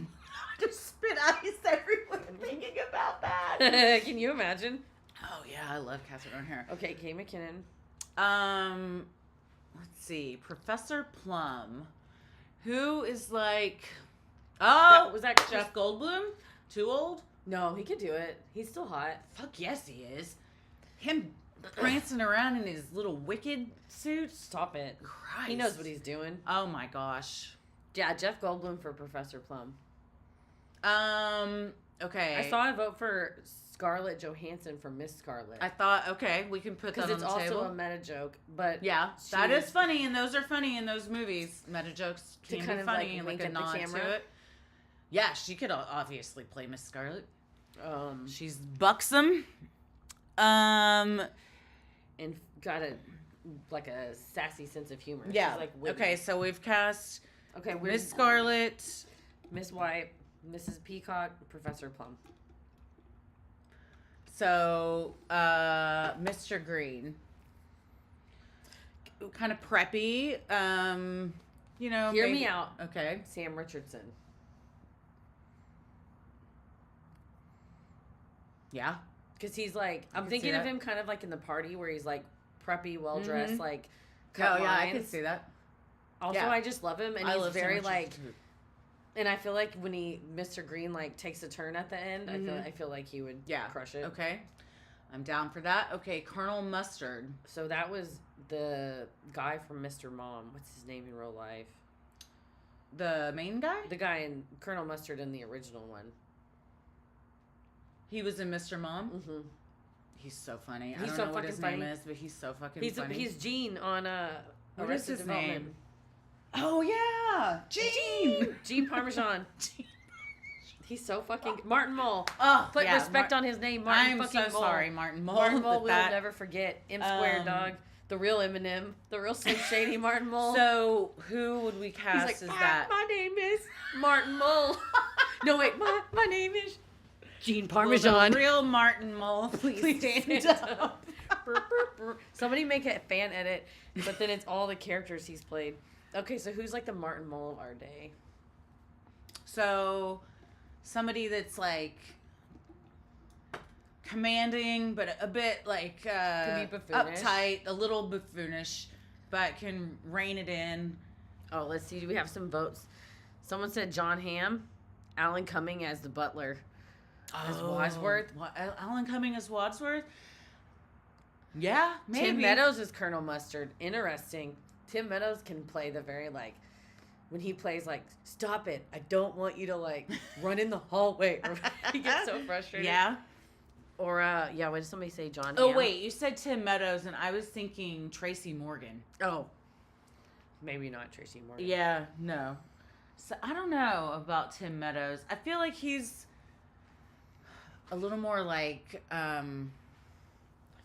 just spit ice everywhere thinking about that. Can you imagine? Oh, yeah, I love Catherine O'Hara. Okay, Kate McKinnon. Let's see. Professor Plum. Who is like... Oh, was that Jeff Goldblum? Too old? No, he could do it. He's still hot. Fuck yes, he is. Him prancing around in his little wicked suit. Stop it. Christ. He knows what he's doing. Oh my gosh. Yeah, Jeff Goldblum for Professor Plum. Okay. I saw a vote for Scarlett Johansson for Miss Scarlet. I thought, okay, we can put that on the table. Because it's also a meta joke, but... Yeah, that is funny, and those are funny in those movies. Meta jokes can be funny, and like a nod to it. Yeah, she could obviously play Miss Scarlet. She's buxom. And got a sassy sense of humor. Yeah. She's like witty. Okay, so we've cast Miss Miss Scarlet, Miss White, Mrs. Peacock, Professor Plum. So, Mr. Green. Kind of preppy. Hear me out. Okay. Sam Richardson. Yeah. Because he's like, I'm thinking of him kind of like in The Party where he's like preppy, well dressed, like cut lines. I can see that. Also, I just love him, and he's very like. Too. And I feel like when Mr. Green like takes a turn at the end, I feel like he would crush it. Okay, I'm down for that. Okay, Colonel Mustard. So that was the guy from Mr. Mom. What's his name in real life? The main guy? The guy in Colonel Mustard in the original one. He was in Mr. Mom? Mm-hmm. He's so funny. He's I don't so know what his funny. name is, but he's so fucking funny. He's Gene on what Arrested is his Development. name? Oh, yeah! Gene! Gene Parmesan. He's so fucking... Martin Mull. Oh, Put respect on his name, Martin I'm fucking so Mull. sorry, Martin Mull. Martin Mull, we'll never forget. M Squared, dog. The real Eminem. The real Slim Shady Martin Mull. So, who would we cast He's like, as that? My name is Martin Mull. No, wait. My name is Gene Parmesan. Will the real Martin Mull, please stand up. Burr, burr, burr. Somebody make a fan edit, but then it's all the characters he's played. Okay, so who's like the Martin Mull of our day? So, somebody that's like commanding, but a bit like Can be buffoonish. uptight, a little buffoonish, but can rein it in. Oh, let's see. Do we have some votes? Someone said John Hamm, Alan Cumming as the butler, as Wadsworth. Alan Cumming as Wadsworth? Yeah, maybe. Tim Meadows is Colonel Mustard. Interesting. Tim Meadows can play the very, like, when he plays, like, stop it. I don't want you to, like, run in the hallway. Or he gets so frustrated. Yeah. Or, what did somebody say? John Oh, Hamm? wait. You said Tim Meadows, and I was thinking Tracy Morgan. Oh. Maybe not Tracy Morgan. Yeah, no. So, I don't know about Tim Meadows. I feel like he's a little more like, I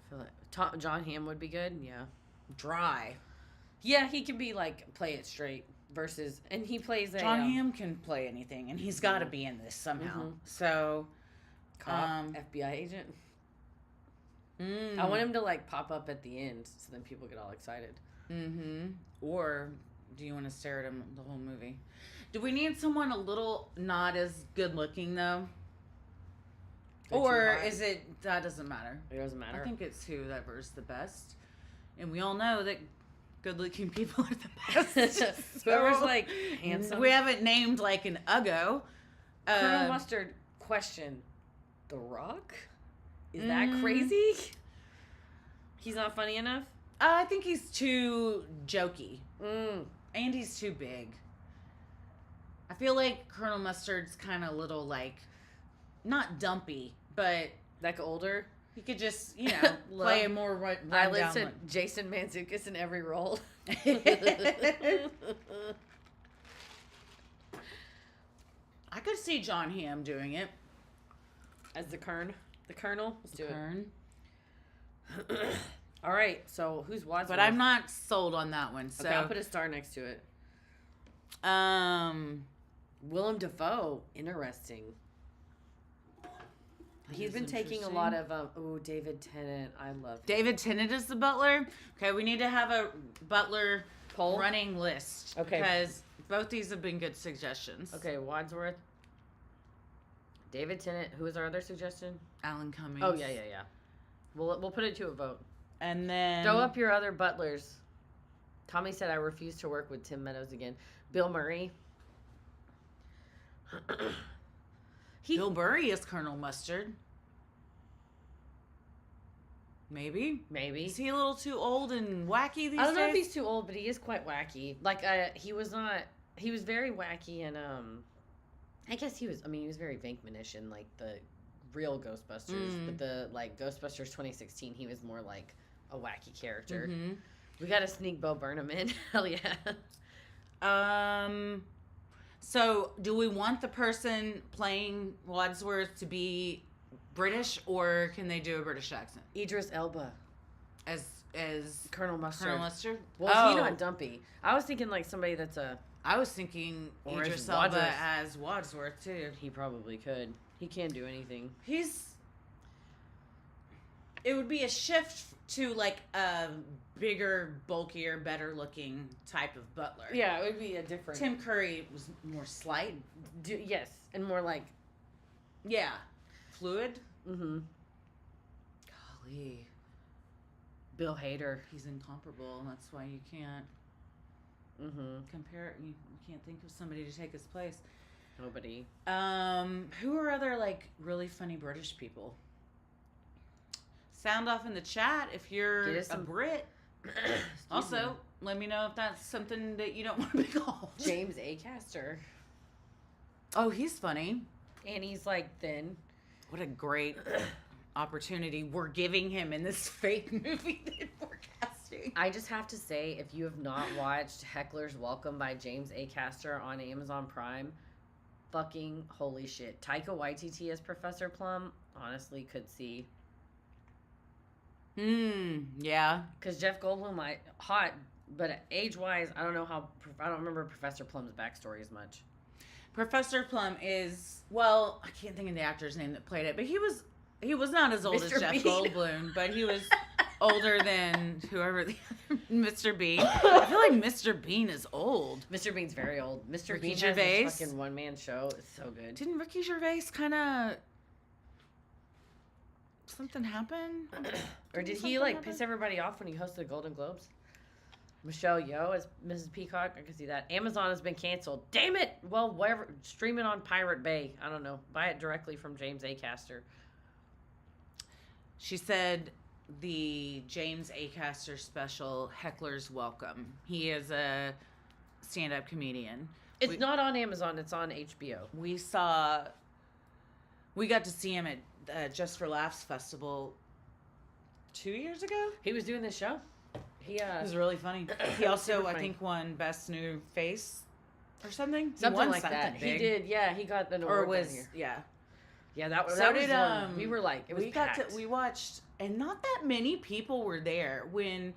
feel like John Hamm would be good. Yeah. dry. Yeah, he can be, like, play it straight versus... And he plays a... John Hamm can play anything, and he's got to be in this somehow. Mhm. So, Cop, FBI agent. I want him to, like, pop up at the end so then people get all excited. Mm-hmm. Or do you want to stare at him the whole movie? Do we need someone a little not as good looking, though? They're Or too hot. is it... That doesn't matter. It doesn't matter. I think it's whoever's the best. And we all know that good-looking people are the best. Whoever's, like, handsome. We haven't named, like, an Uggo. Colonel Mustard, question. The Rock? Is that crazy? He's not funny enough? I think he's too jokey. Mm. And he's too big. I feel like Colonel Mustard's kind of little, like, not dumpy, but... Like older? He could just, you know, play a more run I down listed one. Jason Mantzoukas in every role. I could see John Hamm doing it. As the Colonel? Let's do Kern. it. All right, so who's Wadsworth? But I'm not sold on that one. So Okay, I'll put a star next to it. Willem Dafoe. Interesting. He's been taking a lot of, David Tennant. I love him. David Tennant is the butler. Okay, we need to have a butler Poll? running list. Okay. Because both these have been good suggestions. Okay, Wadsworth. David Tennant. Who was our other suggestion? Alan Cummings. Oh, yeah. We'll put it to a vote. And then... Throw up your other butlers. Tommy said I refuse to work with Tim Meadows again. Bill Murray. Bill Murray is Colonel Mustard. Maybe. Maybe. Is he a little too old and wacky these days? I don't know if he's too old, but he is quite wacky. Like, he was very wacky and, I guess he was very Venkman-ish in, like, the real Ghostbusters. But the, like, Ghostbusters 2016, he was more like a wacky character. Mm-hmm. We gotta sneak Bo Burnham in. Hell yeah. So, do we want the person playing Wadsworth to be British, or can they do a British accent? Idris Elba. As Colonel Mustard. Colonel Mustard? Well, he's not dumpy. I was thinking, like, somebody that's I was thinking Or Idris as Elba Wadsworth. as Wadsworth, too. he probably could. He can do anything. It would be a shift to, like, a bigger, bulkier, better-looking type of butler. Yeah, it would be a different... Tim Curry was more slight. yes, and more like... Yeah. Fluid. Mm-hmm. Golly. Bill Hader. He's incomparable. That's why you can't compare. You can't think of somebody to take his place. Nobody. Who are other, like, really funny British people? Sound off in the chat if you're a Brit. Also, Let me know if that's something that you don't want to be called. James Acaster. Oh, he's funny. And he's like thin. What a great opportunity we're giving him in this fake movie that we're casting. I just have to say, if you have not watched Heckler's Welcome by James Acaster on Amazon Prime, fucking holy shit. Taika Waititi as Professor Plum, honestly, could see. Yeah. Because Jeff Goldblum, hot, but age-wise, I don't remember Professor Plum's backstory as much. Professor Plum is, well, I can't think of the actor's name that played it, but he was not as old Mr. as Jeff Bean. Goldblum, but he was older than whoever the Mr. Bean. I feel like Mr. Bean is old. Mr. Bean's very old. Mr. Ricky Bean Gervais. has this fucking one-man show. It's so good. Didn't Ricky Gervais kind of something happen? Or did he piss everybody off when he hosted the Golden Globes? Michelle Yeoh as Mrs. Peacock. I can see that. Amazon has been canceled. Damn it! Well, whatever. Stream it on Pirate Bay. I don't know. Buy it directly from James Acaster. She said the James Acaster special, Heckler's Welcome. He is a stand-up comedian. It's not on Amazon. It's on HBO. We got to see him at Just for Laughs Festival 2 years ago. He was doing this show. It was really funny. He also, I think, won Best New Face or something. Something like that. Big. He did. Yeah, he got an award. Or was yeah. Yeah, that was. So that did one. We were like, it was packed. We watched, and not that many people were there when,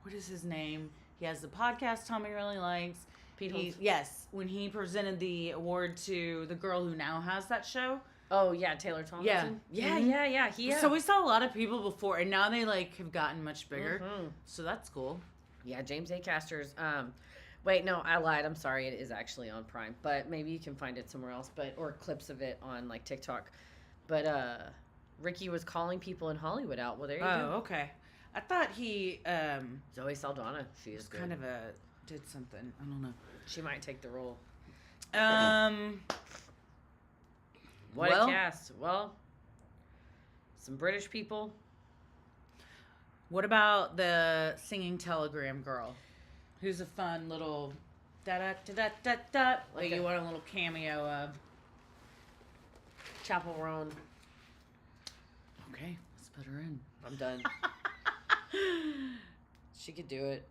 what is his name? He has the podcast Tommy really likes. Yes, when he presented the award to the girl who now has that show. Oh yeah, Taylor Tomlinson. Yeah. Yeah. So we saw a lot of people before, and now they have gotten much bigger. Mm-hmm. So that's cool. Yeah, James Acaster's. Wait, no, I lied. I'm sorry. It is actually on Prime, but maybe you can find it somewhere else. Or clips of it on TikTok. But Ricky was calling people in Hollywood out. Well, there you go. Oh, okay. I thought he Zoe Saldana. She is good. kind of did something. I don't know. She might take the role. What a cast. Well, some British people. What about the singing telegram girl? Who's a fun little da-da-da-da-da-da. Like you want a little cameo of. Chapel Roan. Okay, let's put her in. I'm done. She could do it.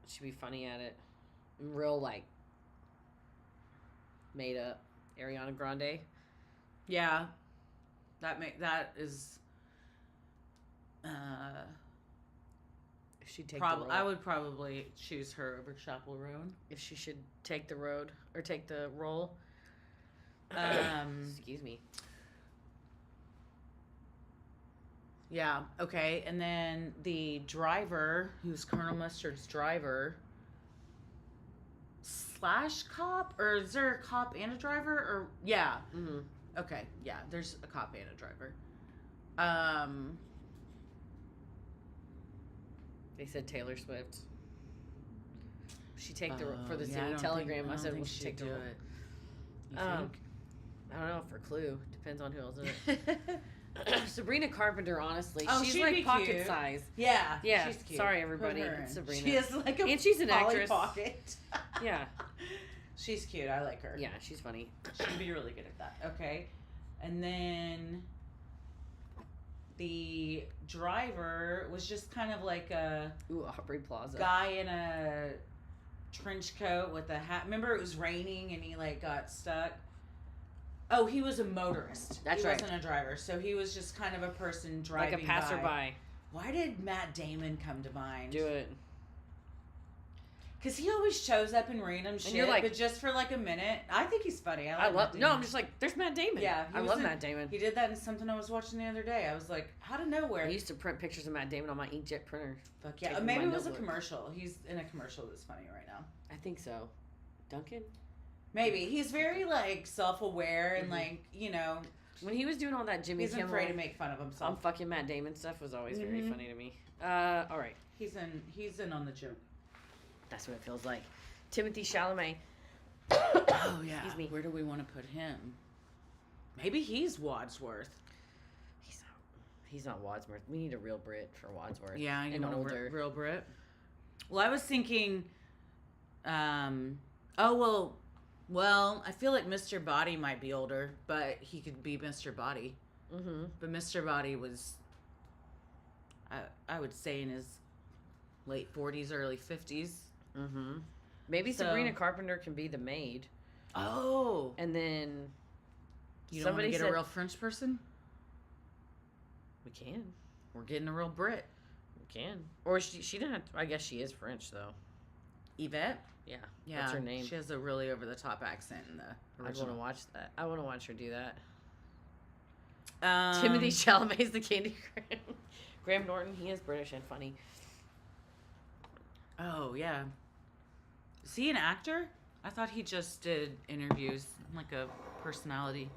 She'd be funny at it. Real, made up. Ariana Grande. Yeah. That is if she'd take the role. I would probably choose her over Chapel Roan. If she should take the road or take the role. Excuse me. Yeah, okay. And then the driver, who's Colonel Mustard's driver / cop, or is there a cop and a driver? Or yeah. Mm-hmm. Okay, yeah, there's a cop and a driver. They said Taylor Swift. She take the for the yeah, singing telegram. I said, "Well, she take the role." You think? I don't know for Clue. Depends on who else in it. Sabrina Carpenter, honestly, she's she'd like be pocket cute. size. Yeah, Yeah. she's cute. Sorry, everybody. Put her It's in. Sabrina. She is like a and she's an Polly actress. Pocket. Yeah. She's cute. I like her. Yeah, she's funny. She'd be really good at that. Okay. And then the driver was just kind of like a Aubrey Plaza. guy in a trench coat with a hat. Remember it was raining and he got stuck? Oh, he was a motorist. That's right. He wasn't a driver. So he was just kind of a person driving like a passerby. by. Why did Matt Damon come to mind? Do it. Because he always shows up in random shit, you're but just for a minute. I think he's funny. I love Matt Damon. No, I'm just like, there's Matt Damon. Yeah. I love Matt Damon. He did that in something I was watching the other day. I was like, out of nowhere. I used to print pictures of Matt Damon on my inkjet printer. Fuck yeah. Maybe it was a commercial. He's in a commercial that's funny right now. I think so. Duncan? Maybe. He's very, self-aware and, When he was doing all that Jimmy Kimmel. He's afraid to make fun of himself. I'm fucking Matt Damon stuff was always very funny to me. All right. He's in on the joke. That's what it feels like. Timothy Chalamet. Oh, yeah. Excuse me. Where do we want to put him? Maybe he's Wadsworth. He's not Wadsworth. We need a real Brit for Wadsworth. Yeah, and older. Real Brit. Well, I was thinking, I feel like Mr. Body might be older, but he could be Mr. Body. Mm-hmm. But Mr. Body was, I would say, in his late 40s, early 50s. Mm-hmm. Maybe Sabrina Carpenter can be the maid. Oh. And then you don't want to get a real French person? We can. We're getting a real Brit. We can. Or she didn't have I guess she is French, though. Yvette? Yeah. Yeah. What's her name? She has a really over-the-top accent in the original. I want to watch that. I want to watch her do that. Um, Timothy Chalamet's the Candy Graham. Graham Norton, he is British and funny. Oh, yeah. Is he an actor? I thought he just did interviews, like a personality.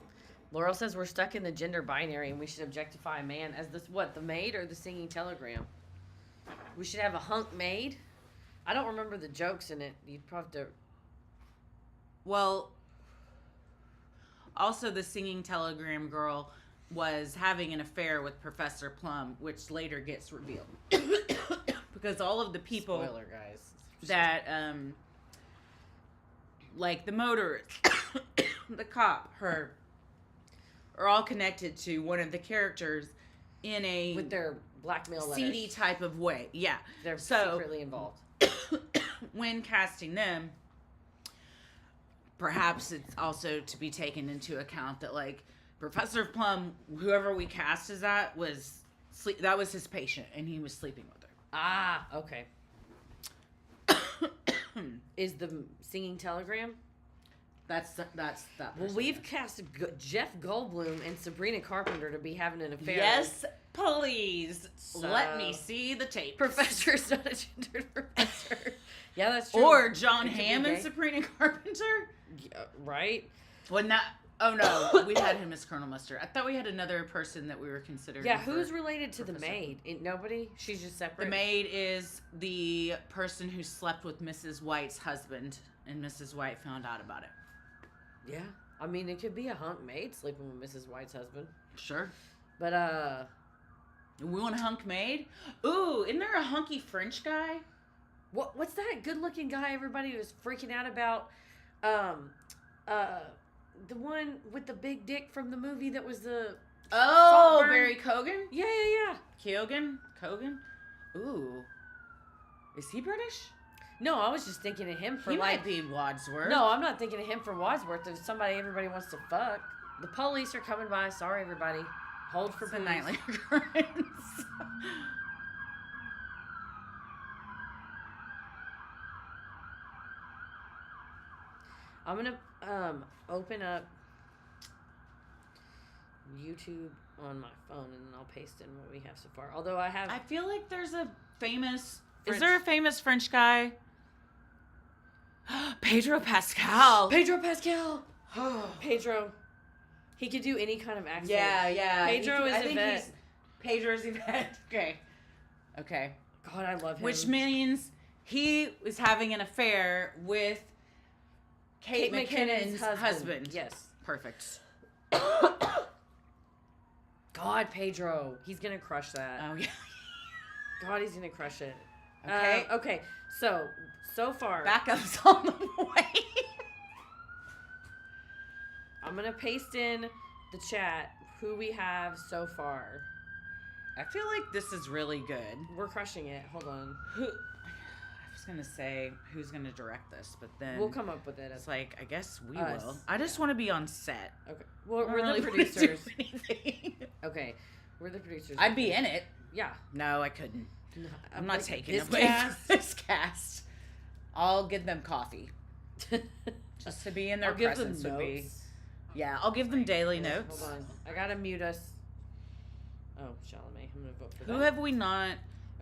Laurel says we're stuck in the gender binary and we should objectify a man as the maid or the singing telegram? We should have a hunk maid? I don't remember the jokes in it. You'd probably have to... Well, also the singing telegram girl was having an affair with Professor Plum, which later gets revealed. Because all of the people... Spoiler, guys. That, like the motorist, the cop, her, are all connected to one of the characters in a... With their blackmail letters. seedy type of way. Yeah. They're secretly involved. When casting them, perhaps it's also to be taken into account that, like, Professor Plum, whoever we cast as that was his patient, and he was sleeping with her. Ah, okay. Is the singing telegram? That's that person. Well, we've cast Jeff Goldblum and Sabrina Carpenter to be having an affair. Yes, please. So, let me see the tape. Professor's not a gendered professor. Yeah, that's true. Or John Hamm and Sabrina Carpenter. Yeah, right? When that... Oh, no. We had him as Colonel Mustard. I thought we had another person that we were considering. Yeah, who's related to the maid? Nobody? She's just separate? The maid is the person who slept with Mrs. White's husband, and Mrs. White found out about it. Yeah. I mean, it could be a hunk maid sleeping with Mrs. White's husband. Sure. But, we want a hunk maid? Ooh, isn't there a hunky French guy? What's that good-looking guy everybody was freaking out about? The one with the big dick from the movie that was the... Oh, Barry Cogan? Yeah. Cogan? Ooh. Is he British? No, I was just thinking of him for he might be Wadsworth. No, I'm not thinking of him for Wadsworth. There's somebody everybody wants to fuck. The police are coming by. Sorry, everybody. Hold for a nightly occurrence. I'm gonna open up YouTube on my phone and then I'll paste in what we have so far. Although I feel like there's a famous... French. Is there a famous French guy? Pedro Pascal. Pedro. He could do any kind of accent. Yeah. Pedro is Yvette. Pedro's Yvette. Okay. God, I love him. Which means he was having an affair with Kate McKinnon's husband. Yes. Perfect. God, Pedro. He's going to crush that. Oh, yeah. God, he's going to crush it. Okay. Okay. So far. Backup's on the way. I'm going to paste in the chat who we have so far. I feel like this is really good. We're crushing it. Hold on. I was going to say who's going to direct this, but then... We'll come up with it. It's like, I guess we will. I just want to be on set. Okay. Well, we're really the producers. Okay. We're the producers. I'd be in it. Yeah. No, I couldn't. No, I'm not taking this away cast. from this cast. I'll give them coffee. Just to be in their presence would be... Yeah, I'll give them daily notes. Hold on. I gotta mute us. Oh, Chalamet. I'm gonna vote for that. Who have we not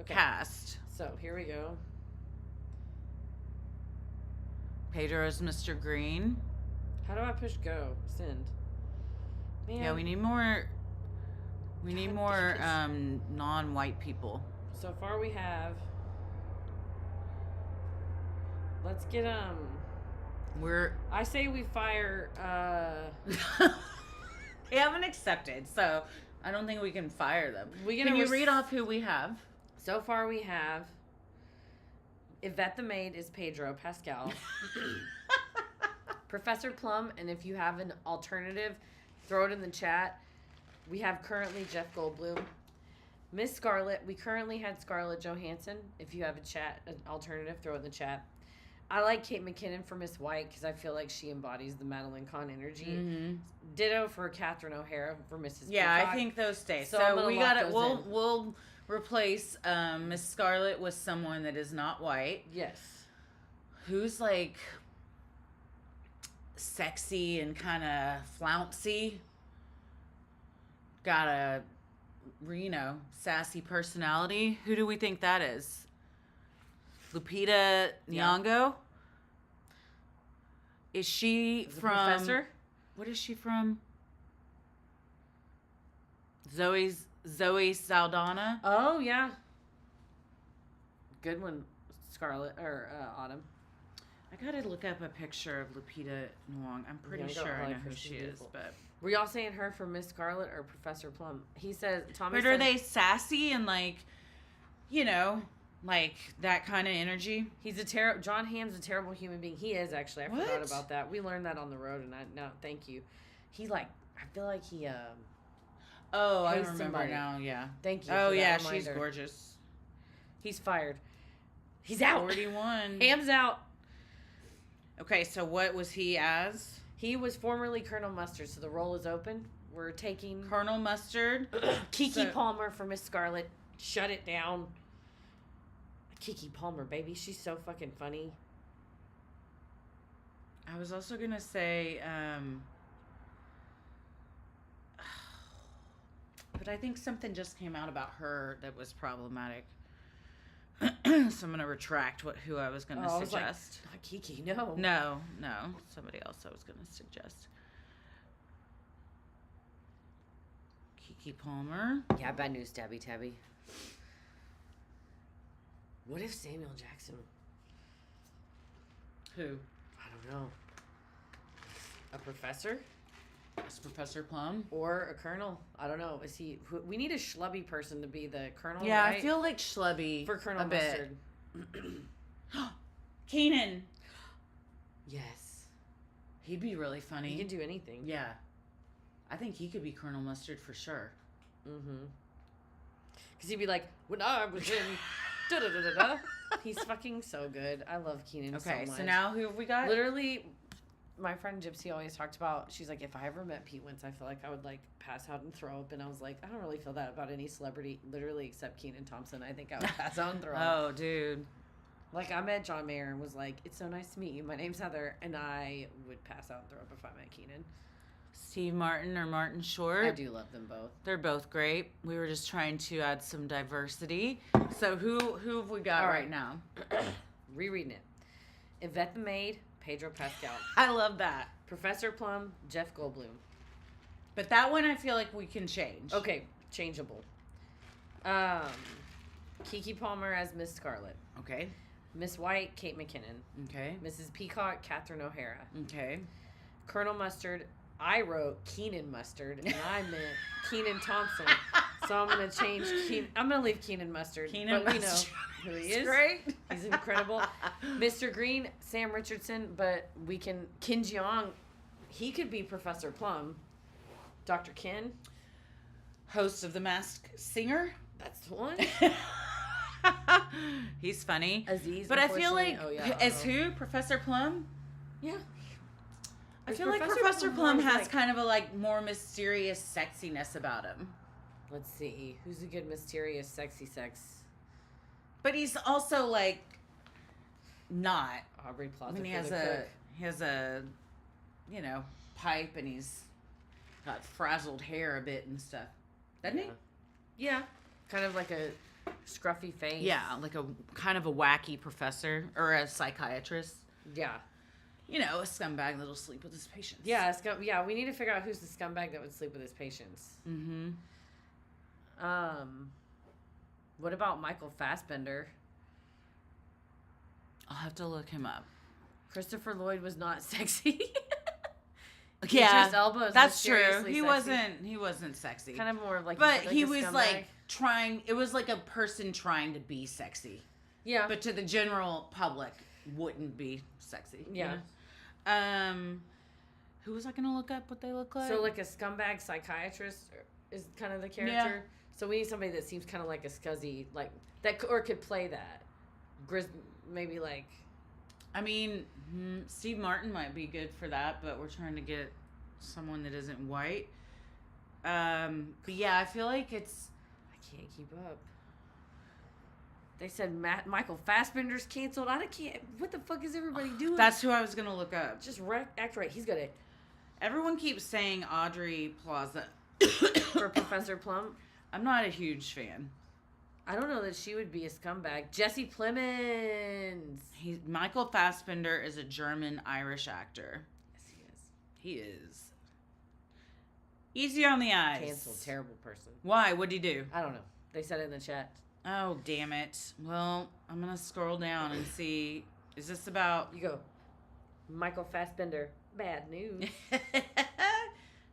cast? So, here we go. Pedro's Mr. Green. How do I push go? Send. Man. Yeah, we need more... We need more non-white people. So far we have... Let's get, I say we fire, They haven't accepted, so I don't think we can fire them. Can you read off who we have? So far we have Yvette the maid is Pedro Pascal. Professor Plum, and if you have an alternative, throw it in the chat. We have currently Jeff Goldblum. Miss Scarlet, we currently had Scarlett Johansson. If you have an alternative, throw it in the chat. I like Kate McKinnon for Miss White because I feel like she embodies the Madeline Kahn energy. Mm-hmm. Ditto for Catherine O'Hara for Mrs. Yeah, Peacock. I think those stay. So we got it. We'll replace Miss Scarlet with someone that is not white. Yes. Who's like sexy and kind of flouncy. Got a, sassy personality. Who do we think that is? Lupita Nyong'o? Is she from... Professor? What is she from? Zoe Saldana? Oh, yeah. Good one, Scarlet, or Autumn. I gotta look up a picture of Lupita Nyong'o. I'm pretty sure I know who she is, but... Were y'all saying her for Miss Scarlet or Professor Plum? He says, Tommy But are they sassy and like that kind of energy? He's John Hamm's a terrible human being. He is, actually. I forgot about that. We learned that on the road, and thank you. He, I feel like he, Oh, I remember now, yeah. Thank you. Oh, yeah, she's gorgeous. He's fired. He's out. 41. Ham's out. Okay, so what was he as? He was formerly Colonel Mustard, so the role is open. We're taking Colonel Mustard. Keke Palmer for Miss Scarlet. Shut it down. Keke Palmer, baby. She's so fucking funny. I was also going to say, but I think something just came out about her that was problematic. So I'm going to retract who I was going to suggest. Not Keke, no. No. Somebody else I was going to suggest. Keke Palmer. Yeah, bad news, Tabby. What if Samuel Jackson? Who? I don't know. A professor? Is Professor Plum? Or a colonel? I don't know. Is he? We need a schlubby person to be the colonel. Yeah, right? I feel like schlubby for Colonel Mustard. Keenan. Yes. He'd be really funny. He can do anything. Yeah. I think he could be Colonel Mustard for sure. Mm-hmm. Because he'd be like, when I was in da-da-da-da-da. He's fucking so good. I love Keenan so much. Okay, so now who have we got? Literally, my friend Gypsy always talked about, she's like, if I ever met Pete Wentz, I feel like I would pass out and throw up. And I was like, I don't really feel that about any celebrity, literally except Kenan Thompson. I think I would pass out and throw up. Oh, dude. I met John Mayer and was like, it's so nice to meet you. My name's Heather. And I would pass out and throw up if I met Kenan. Steve Martin or Martin Short. I do love them both. They're both great. We were just trying to add some diversity. So who have we got right now? Rereading it. Yvette the Maid, Pedro Pascal. I love that. Professor Plum, Jeff Goldblum. But that one I feel like we can change. Okay, changeable. Keke Palmer as Miss Scarlet. Okay. Miss White, Kate McKinnon. Okay. Mrs. Peacock, Catherine O'Hara. Okay. Colonel Mustard, I wrote Keenan Mustard, and I meant Kenan Thompson. So I'm going to change I'm going to leave Keenan Mustard. But we know who he is. Great. He's incredible. Mr. Green, Sam Richardson, but we can... Kim Jeong, he could be Professor Plum. Dr. Ken. Host of The Masked Singer. That's the one. He's funny. Aziz. But I feel like... As who? Professor Plum? Yeah. I feel like Professor Plum has kind of a more mysterious sexiness about him. Let's see. Who's a good mysterious sexy sex? But he's also not. Aubrey Plaza. I mean, he has a pipe and he's got frazzled hair a bit and stuff. Doesn't he? Yeah. Kind of like a scruffy face. Yeah, like a kind of a wacky professor or a psychiatrist. Yeah. A scumbag that'll sleep with his patients. Yeah, we need to figure out who's the scumbag that would sleep with his patients. Mm-hmm. What about Michael Fassbender? I'll have to look him up. Christopher Lloyd was not sexy. Yeah, Idris Elba is that's true. mysteriously sexy. He wasn't sexy. Kind of more like, but like he a was scumbag. like trying. It was like a person trying to be sexy. Yeah. But to the general public, wouldn't be sexy. Yeah. You know? Who was I gonna look up what they look like? So like a scumbag psychiatrist is kind of the character. Yeah. So we need somebody that seems kind of like a scuzzy, like that, or could play that. Maybe like. I mean, Steve Martin might be good for that, but we're trying to get someone that isn't white. But yeah, I feel like it's. I can't keep up. They said Michael Fassbender's canceled. I can't. What the fuck is everybody doing? That's who I was gonna look up. Just act right. He's got it. Everyone keeps saying Audrey Plaza For Professor Plum. I'm not a huge fan. I don't know that she would be a scumbag. Jesse Plemons. Michael Fassbender is a German-Irish actor. Yes, he is. He is. Easy on the eyes. Canceled. Terrible person. Why? What'd he do? I don't know. They said it in the chat. Oh, damn it. Well, I'm going to scroll down and see. Is this about... You go. Michael Fassbender. Bad news. I'm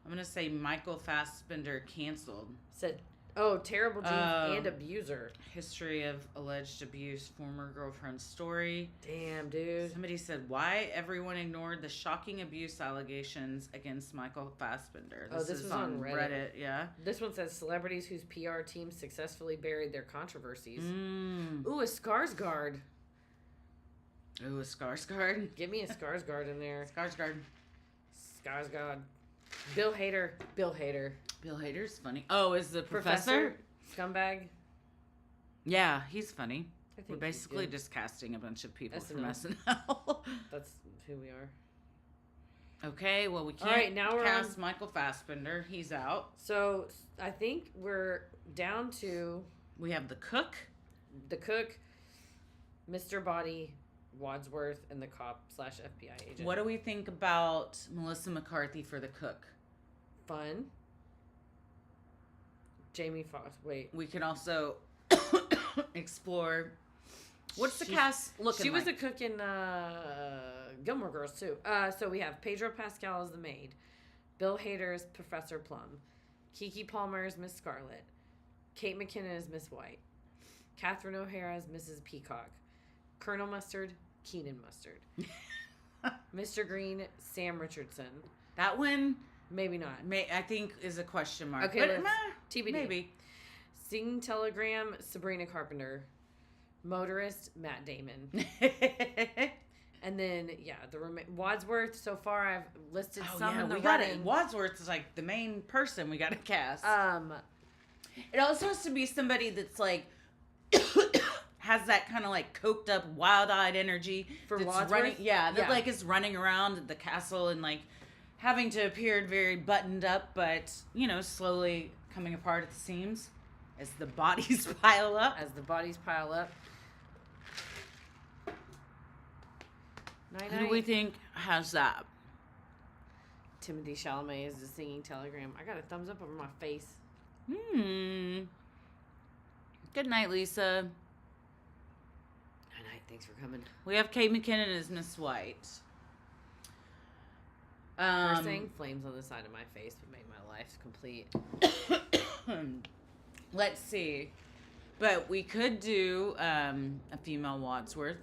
going to say Michael Fassbender canceled. Said, oh, terrible genes and abuser. History of alleged abuse, former girlfriend's story. Damn, dude. Somebody said, why everyone ignored the shocking abuse allegations against Michael Fassbender. This is was on Reddit. Yeah. This one says, celebrities whose PR teams successfully buried their controversies. Mm. Ooh, a Skarsgård. Ooh, a Skarsgård. Give me a Skarsgård in there. Skarsgård. Skarsgård. Bill Hader. Bill Hader's funny. Oh, is the professor? Scumbag. Yeah, he's funny. I think We're basically just casting a bunch of people from SNL. That's who we are. Okay, well, we can't All right, now we're cast Michael Fassbender. He's out. So, I think we're down to... We have the cook. The cook, Mr. Body, Wadsworth, and the cop/FBI agent. What do we think about Melissa McCarthy for the cook? Fun. Jamie Foxx. Wait. We can also explore. What's the cast looking like? She was a cook in Gilmore Girls, too. So we have Pedro Pascal as the maid. Bill Hader as Professor Plum. Keke Palmer as Miss Scarlet. Kate McKinnon as Miss White. Catherine O'Hara as Mrs. Peacock. Colonel Mustard, Keenan Mustard. Mr. Green, Sam Richardson. That one... Maybe not. I think is a question mark. Okay, but TBD. Maybe. Singing Telegram, Sabrina Carpenter. Motorist, Matt Damon. And then, yeah, Wadsworth. So far, I've listed some in the running. Wadsworth is like the main person we got to cast. It also has to be somebody that's like has that kind of like coked up, wild-eyed energy for that's Wadsworth. Running, that like is running around the castle and like having to appear very buttoned up, but slowly coming apart at the seams as the bodies pile up. Who do we think has that? Timothée Chalamet is the Singing Telegram. I got a thumbs up over my face. Good night, Lisa. Good night. Thanks for coming. We have Kate McKinnon as Miss White. First thing, flames on the side of my face would make my life complete. Let's see. But we could do a female Wadsworth.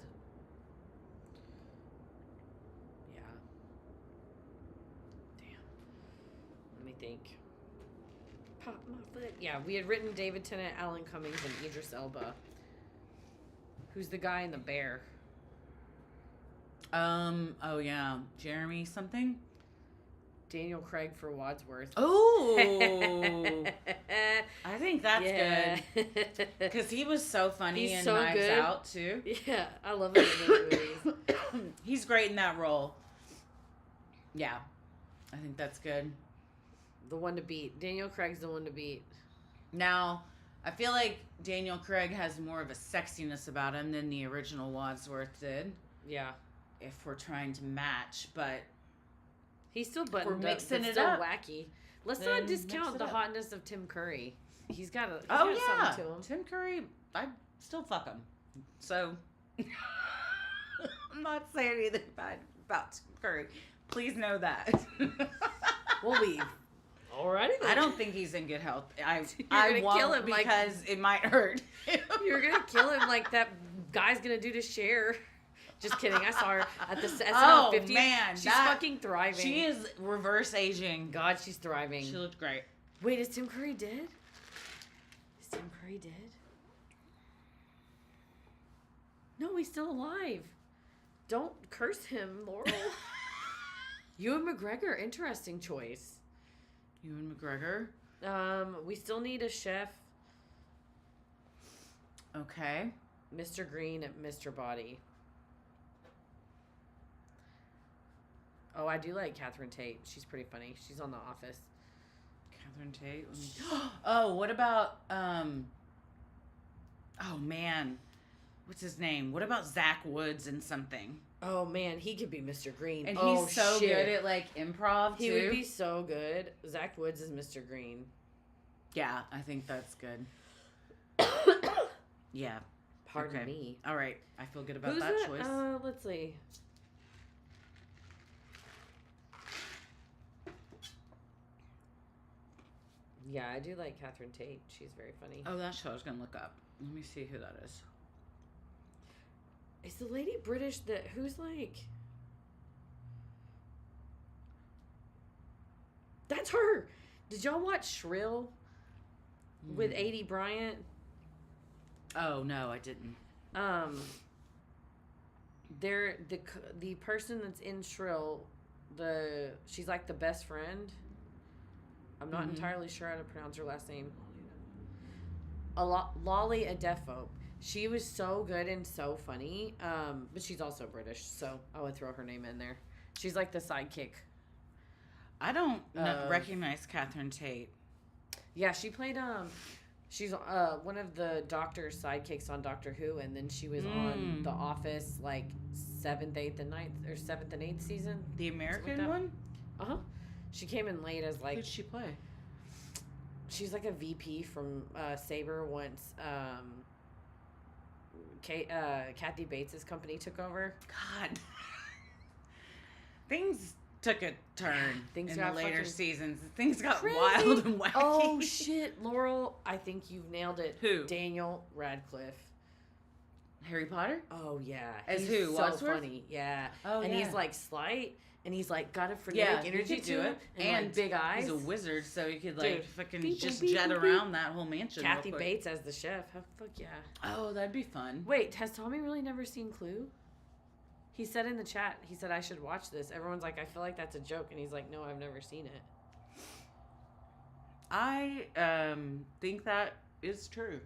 Yeah. Damn. Let me think. Pop my foot. Yeah, we had written David Tennant, Alan Cummings, and Idris Elba. Who's the guy in the bear? Oh yeah. Jeremy something? Daniel Craig for Wadsworth. Oh, I think that's good because he was so funny He's in so Knives good. Out too. Yeah, I love him in those movies. He's great in that role. Yeah, I think that's good. The one to beat. Daniel Craig's the one to beat. Now, I feel like Daniel Craig has more of a sexiness about him than the original Wadsworth did. Yeah, if we're trying to match, but. He's still buttoned up, mixing but it still up. Wacky. Let's not discount the hotness of Tim Curry. He's got a something to him. Tim Curry, I still fuck him. So I'm not saying anything bad about Tim Curry, Please know that. We'll leave. Alrighty then. I don't think he's in good health. I gonna won't kill him because it might hurt. You're gonna kill him like that guy's gonna do to Cher. Just kidding. I saw her at the SNL Oh 50th. man, She's fucking thriving. She is reverse aging. God, she's thriving. She looked great. Wait, is Tim Curry dead? Is Tim Curry dead? No, he's still alive. Don't curse him, Laurel. Ewan McGregor, interesting choice. Ewan McGregor. We still need a chef. Okay. Mr. Green at Mr. Body. Oh, I do like Catherine Tate. She's pretty funny. She's on The Office. Catherine Tate. Oh, what about oh man. What's his name? What about Zach Woods and something? Oh man, he could be Mr. Green. And he's so good at like improv too. He would be so good. Zach Woods is Mr. Green. Yeah, I think that's good. Yeah. Pardon me. All right. I feel good about Who's that choice. Let's see. Yeah, I do like Catherine Tate. She's very funny. Oh, that's what I was going to look up. Let me see who that is. Is the lady British that who's like That's her. Did y'all watch Shrill with A.D. Bryant? Oh, no, I didn't. They're the person that's in Shrill, she's like the best friend. I'm not entirely sure how to pronounce her last name. Lolly Adefo. She was so good and so funny, but she's also British, so I would throw her name in there. She's like the sidekick. I don't recognize Catherine Tate. Yeah, she played, she's one of the doctor's sidekicks on Doctor Who, and then she was on The Office, like 7th, 8th, and 9th, or 7th and 8th season. The American one? Uh-huh. She came in late as like... Who did she play? She's like a VP from Sabre once Kathy Bates' company took over. God. Things took a turn in the later seasons. Things got crazy. Wild and wacky. Oh, shit. Laurel, I think you've nailed it. Who? Daniel Radcliffe. Harry Potter? Oh, yeah. As he's who? so Wadsworth? funny. Yeah. Oh, and yeah. he's like slight. And he's like got a frenetic energy to it, and like big eyes. He's a wizard, so he could like fucking just beep, jet beep, around that whole mansion. Kathy Bates as the chef. Oh, fuck yeah! Oh, that'd be fun. Wait, has Tommy really never seen Clue? He said in the chat, he said I should watch this. Everyone's like, I feel like that's a joke, and he's like, no, I've never seen it. I think that is true.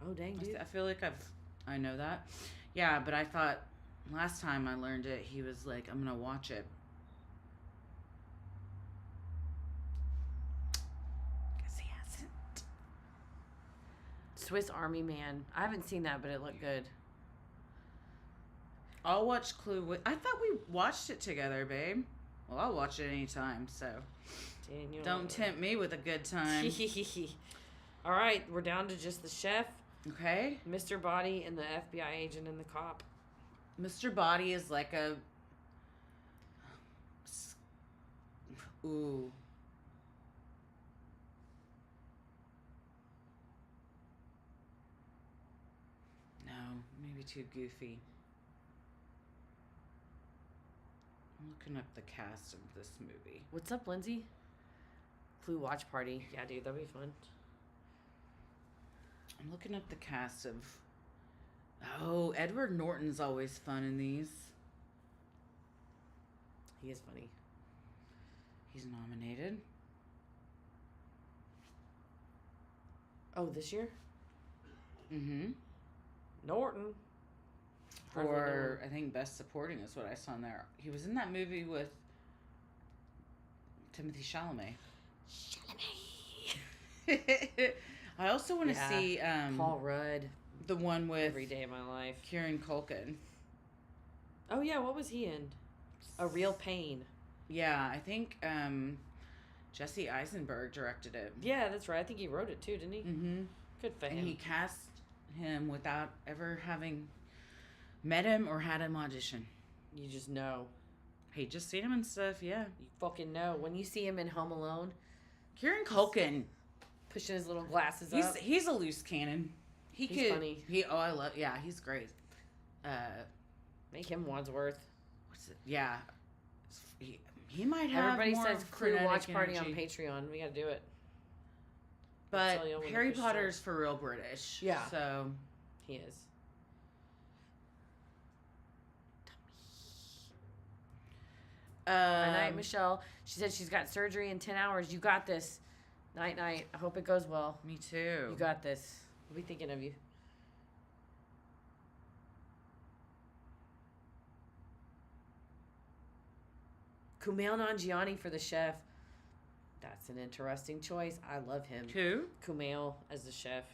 Oh dang, dude! I feel like I know that. Yeah, but I thought last time I learned it, he was like, I'm gonna watch it. Swiss Army Man. I haven't seen that, but it looked good. I'll watch Clue. I thought we watched it together, babe. Well, I'll watch it anytime, so Daniel. Don't tempt me with a good time. All right, we're down to just the chef, Okay. Mr. Body, and the FBI agent and the cop. Mr. Body is like a... Ooh. No, maybe too goofy. I'm looking up the cast of this movie. What's up, Lindsay? Clue watch party. Yeah, dude, that'd be fun. I'm looking up the cast of... Oh, Edward Norton's always fun in these. He is funny. He's nominated. Oh, this year? Mm-hmm. Norton. For, I think, Best Supporting is what I saw in there. He was in that movie with Timothy Chalamet. I also want to see... Paul Rudd. The one with... Every Day of My Life. Kieran Culkin. Oh, yeah, what was he in? A Real Pain. Yeah, I think Jesse Eisenberg directed it. Yeah, that's right. I think he wrote it, too, didn't he? Mm-hmm. Good for him. And he cast him without ever having met him or had him audition. You just know. Hey, just seen him and stuff, yeah. You fucking know. When you see him in Home Alone. Kieran Culkin. Pushing his little glasses up. He's a loose cannon. He's funny. I love, yeah, he's great. Make him Wadsworth. What's it? Yeah. He might have Everybody more says crew watch party energy. on Patreon. We gotta do it. But Harry Potter's for real British. Yeah. So. He is. Night, Michelle. She said she's got surgery in 10 hours. You got this. Night. I hope it goes well. Me too. You got this. We'll be thinking of you. Kumail Nanjiani for the chef. That's an interesting choice. I love him. Who? Kumail as the chef.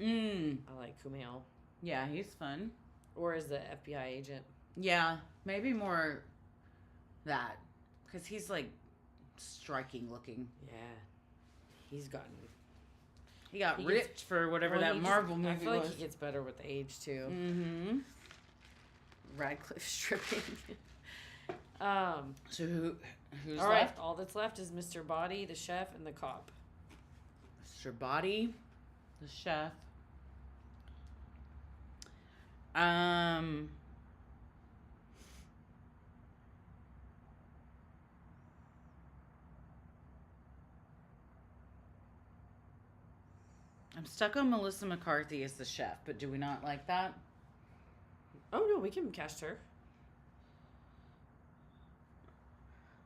I like Kumail. Yeah, he's fun. Or as the FBI agent. Yeah, maybe more that. Because he's like striking looking. Yeah. He got ripped for whatever that Marvel movie was. I feel like he gets better with age too. Mm-hmm. Radcliffe stripping. So who's all left? Right, all that's left is Mr. Body, the chef, and the cop. Mr. Body, the chef. I'm stuck on Melissa McCarthy as the chef, but do we not like that? Oh no, we can cast her.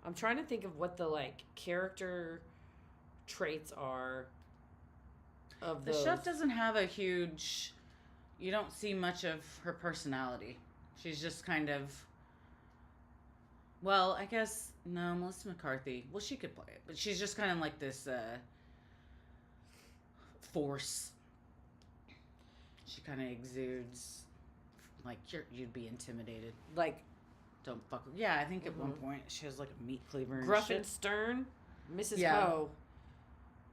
I'm trying to think of what the character traits are of the those. chef doesn't have a huge. You don't see much of her personality. She's just kind of. Well, I guess no, Melissa McCarthy. Well, she could play it, but she's just kind of like this force. She kind of exudes like you'd be intimidated. Don't fuck with. Yeah, I think at one point she has like a meat cleaver and Gruff shit. and stern, Mrs. Ho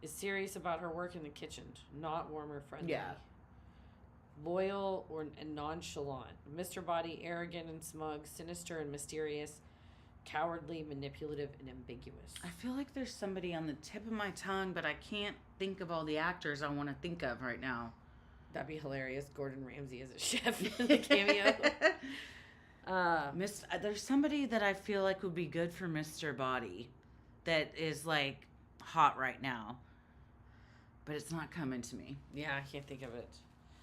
is serious about her work in the kitchen, not warm or friendly. Yeah. Loyal and nonchalant. Mr. Body, arrogant and smug, sinister and mysterious, cowardly, manipulative, and ambiguous. I feel like there's somebody on the tip of my tongue, but I can't think of all the actors I want to think of right now. That'd be hilarious. Gordon Ramsay as a chef in the cameo. There's somebody that I feel like would be good for Mr. Body that is like hot right now, but it's not coming to me. Yeah, I can't think of it.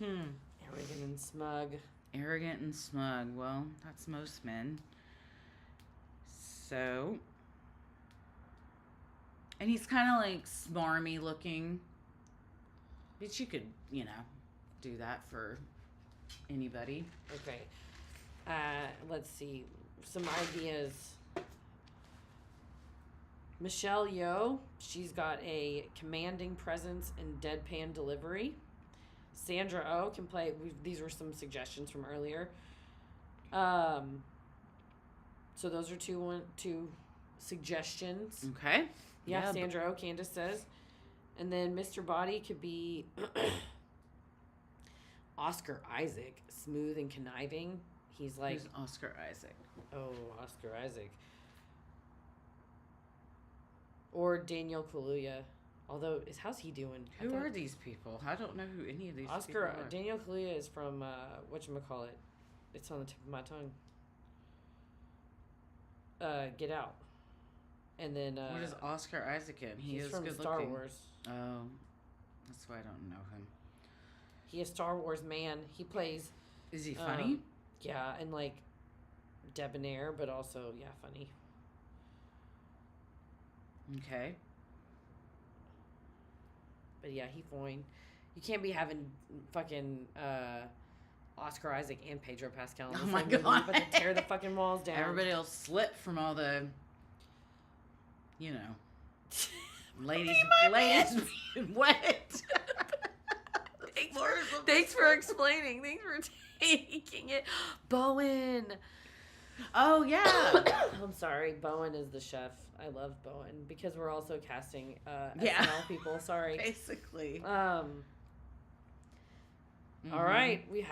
Arrogant and smug. Arrogant and smug. Well, that's most men. So, and he's kind of like smarmy looking, but you could, do that for anybody. Okay. Let's see. Some ideas. Michelle Yeoh. She's got a commanding presence and deadpan delivery. Sandra Oh can play. These were some suggestions from earlier. So those are two suggestions. Okay. Yeah, Sandra Oh, Candace says. And then Mr. Body could be Oscar Isaac, smooth and conniving. He's like... Who's Oscar Isaac? Oh, Oscar Isaac. Or Daniel Kaluuya. Although, how's he doing? Who are these people? I don't know who any of these people are. Daniel Kaluuya is from, whatchamacallit. It's on the tip of my tongue. Get Out. And then... what is Oscar Isaac in? He's from good Star looking. Wars. Oh. That's why I don't know him. He is Star Wars man. He plays... Is he funny? Yeah, and like debonair, but also, funny. Okay. But yeah, he fine. You can't be having fucking Oscar Isaac and Pedro Pascal in the my same movie, God. but to tear the fucking walls down. Everybody will slip from all the, ladies being wet. Thanks for explaining. Thanks for taking it. Bowen. Oh, yeah. I'm sorry. Bowen is the chef. I love Bowen because we're also casting Yeah. SNL people. Sorry. Basically. All right. We've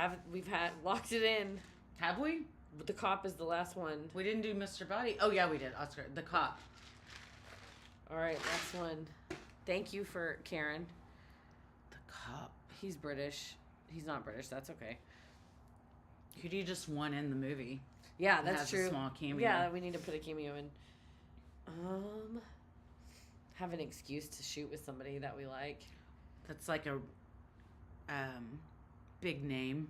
had locked it in. Have we? The Cop is the last one. We didn't do Mr. Body. Oh, yeah, we did. Oscar. The Cop. All right, last one. Thank you for Karen. The Cop. He's British. He's not British. That's okay. Could you just one in the movie? Yeah, that's true. A small cameo. Yeah, we need to put a cameo in. Have an excuse to shoot with somebody that we like. That's like a big name.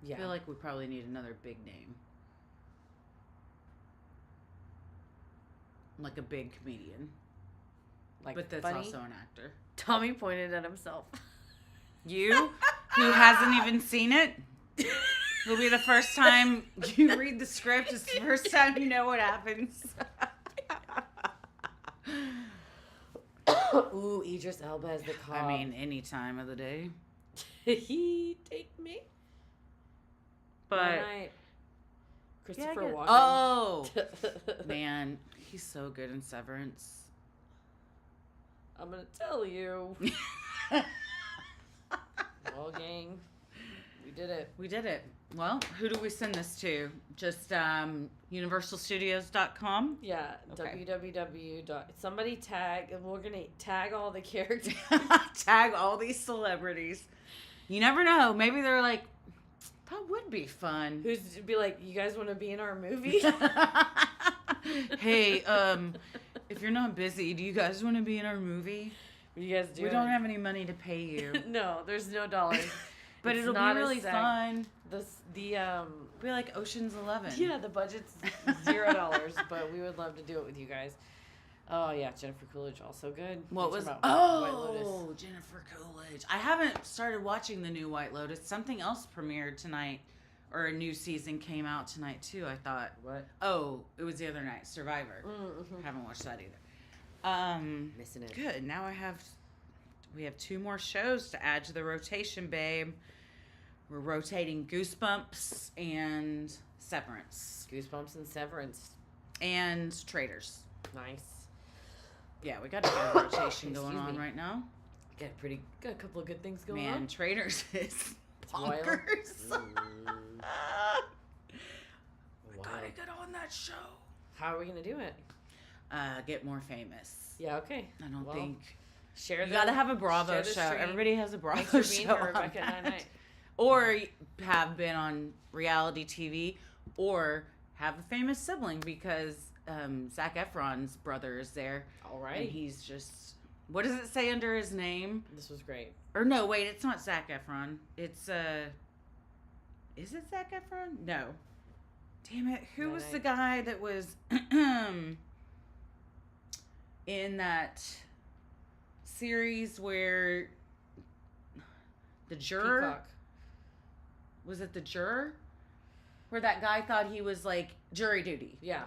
Yeah. I feel like we probably need another big name. Like a big comedian. But that's funny. also an actor. Tommy pointed at himself. You, who hasn't even seen it, will be the first time you read the script. It's the first time you know what happens. Ooh, Idris Elba as the Cop. I mean, any time of the day. He take me. But Christopher Walken. Oh, man, he's so good in Severance. I'm gonna tell you. Well, gang, we did it. We did it. Well, who do we send this to? Just universalstudios.com? Yeah, Okay. www. Somebody tag, and we're gonna tag all the characters. Tag all these celebrities. You never know. Maybe they're like, that would be fun. Who's be like, you guys want to be in our movie? Hey, if you're not busy, do you guys want to be in our movie? What do you guys do? We don't have any money to pay you. No, there's no dollars. But it'll be really fun. Be like Ocean's 11. Yeah, the budget's $0, but we would love to do it with you guys. Oh yeah, Jennifer Coolidge also good. What was White Oh, Lotus. Jennifer Coolidge. I haven't started watching the new White Lotus. Something else premiered tonight, or a new season came out tonight too. I thought. What? Oh, it was the other night. Survivor. Mm-hmm. Haven't watched that either. Missing it. Good. Now we have 2 more shows to add to the rotation, babe. We're rotating Goosebumps and Severance. Goosebumps and Severance. And Traitors. Nice. Yeah, we got a good rotation going on right now. Got a couple of good things going Man, on. Traitors is wild. bonkers. Wow. Gotta get on that show. How are we gonna do it? Get more famous. Yeah, okay. I don't Well, think share. you gotta have a Bravo show. stream. Everybody has a Bravo Thanks for being show. here, on Rebecca that. Night. Or have been on reality TV, or have a famous sibling because Zac Efron's brother is there. All right. And he's just, what does it say under his name? This was great. Or no, wait, it's not Zac Efron. It's is it Zac Efron? No. Damn it! Who was the guy that was in that series where the juror? Peacock. Was it the juror? Where that guy thought he was like jury duty. Yeah.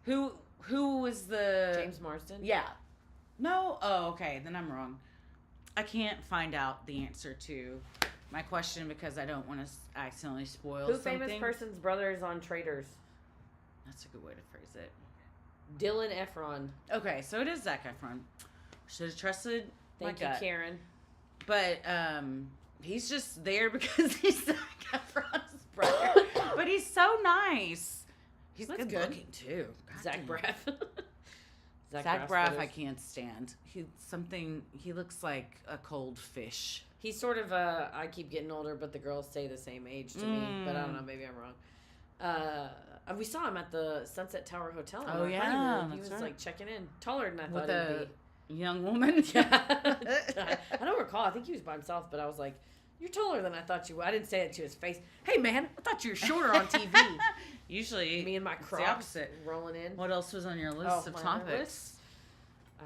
Who was the James Marsden? Yeah. No? Oh, okay. Then I'm wrong. I can't find out the answer to my question because I don't want to accidentally spoil something. Who famous person's brother is on Traitors? That's a good way to phrase it. Dylan Efron. Okay, so it is Zac Efron. Should have trusted Thank my you, gut. Karen. But he's just there because he's Zac Efron's brother. But he's so nice. He's That's good good. looking too. God Zach damn. Braff. Zach Braff, I can't stand. He looks like a cold fish. He's sort of I keep getting older, but the girls stay the same age to me. But I don't know, maybe I'm wrong. We saw him at the Sunset Tower Hotel. On our honeymoon. He was like checking in, taller than I thought he'd be. Young woman. Yeah. I don't recall. I think he was by himself, but I was like, "You're taller than I thought you were." I didn't say it to his face. Hey, man, I thought you were shorter on TV. Usually, me and my it's Crocs the opposite. rolling in. What else was on your list of topics? List?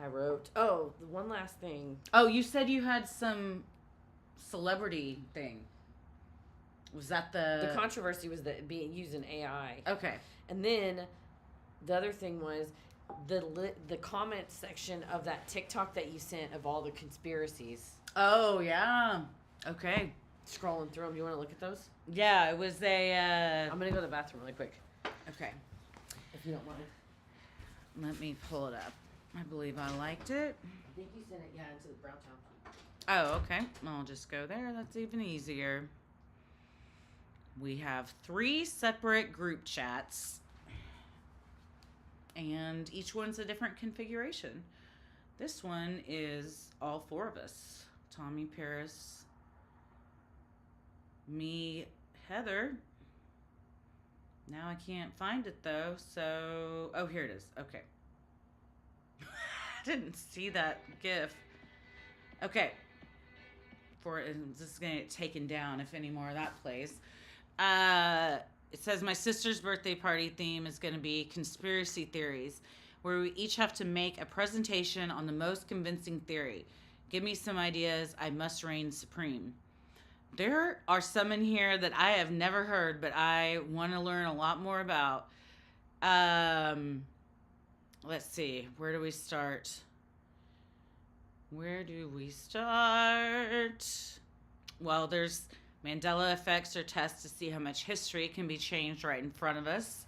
I wrote. Oh, one last thing. Oh, you said you had some celebrity thing. Was that the controversy was that being used in AI? Okay. And then the other thing was the comment section of that TikTok that you sent of all the conspiracies. Oh yeah. Okay. Scrolling through them. You want to look at those? Yeah, it was a. I'm gonna go to the bathroom really quick. Okay. If you don't mind. Let me pull it up. I believe I liked it. I think you sent it, into the Brown Town. Oh, okay. I'll just go there. That's even easier. We have 3 separate group chats. And each one's a different configuration. This one is all 4 of us. Tommy, Paris, me, Heather. Now I can't find it though, so... Oh, here it is. Okay. I didn't see that GIF. Okay. This is going to get taken down if any more of that plays. It says, my sister's birthday party theme is going to be conspiracy theories, where we each have to make a presentation on the most convincing theory. Give me some ideas. I must reign supreme. There are some in here that I have never heard, but I want to learn a lot more about. Let's see. Where do we start? Well, there's Mandela effects or tests to see how much history can be changed right in front of us.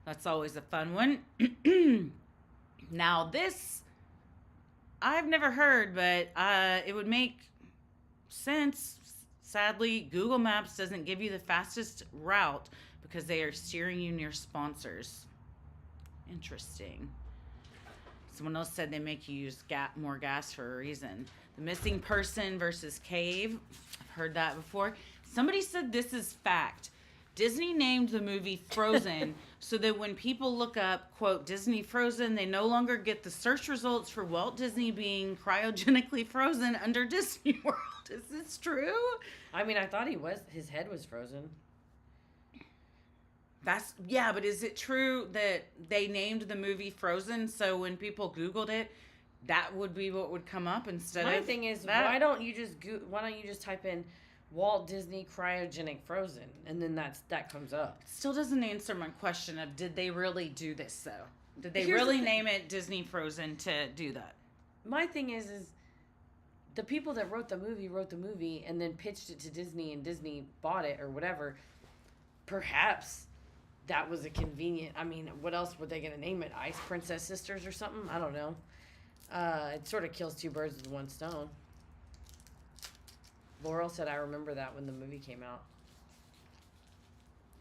That's always a fun one. Now, this I've never heard, but it would make sense. Sadly, Google Maps doesn't give you the fastest route because they are steering you near sponsors. Interesting. Someone else said they make you use more gas for a reason. The missing person versus cave. I've heard that before. Somebody said this is fact. Disney named the movie Frozen so that when people look up, quote, Disney Frozen, they no longer get the search results for Walt Disney being cryogenically frozen under Disney World. Is this true? I mean, I thought his head was frozen. But is it true that they named the movie Frozen so when people Googled it, that would be what would come up instead of My thing is, that? why don't you just type in Walt Disney cryogenic frozen, and then that comes up. Still doesn't answer my question of did they really do this though? Did they really name it Disney Frozen to do that? My thing is the people that wrote the movie and then pitched it to Disney and Disney bought it or whatever. Perhaps that was a convenient. I mean, what else were they going to name it? Ice Princess Sisters or something? I don't know. It sort of kills 2 birds with 1 stone. Laurel said, I remember that when the movie came out.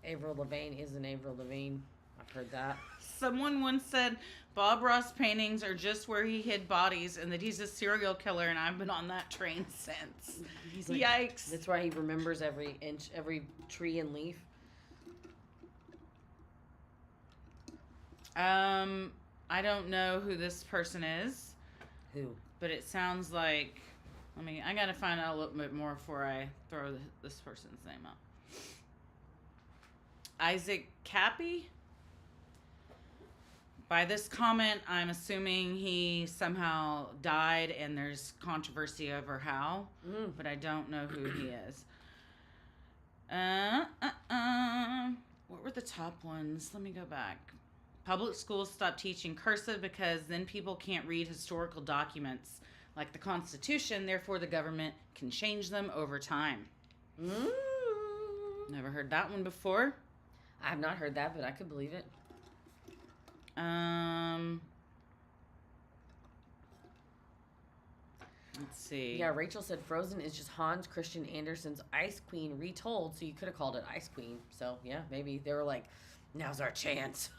Avril Lavigne isn't Avril Lavigne. I've heard that. Someone once said Bob Ross paintings are just where he hid bodies and that he's a serial killer, and I've been on that train since. He's like, yikes. That's why he remembers every inch, every tree and leaf. I don't know who this person is. Who? But it sounds like... I gotta find out a little bit more before I throw this person's name out. Isaac Cappy? By this comment, I'm assuming he somehow died and there's controversy over how, but I don't know who he is. What were the top ones? Let me go back. Public schools stopped teaching cursive because then people can't read historical documents like the Constitution, therefore the government can change them over time. Never heard that one before. I have not heard that, but I could believe it. Let's see. Yeah, Rachel said Frozen is just Hans Christian Andersen's Ice Queen retold, so you could have called it Ice Queen. So, yeah, maybe they were like, now's our chance.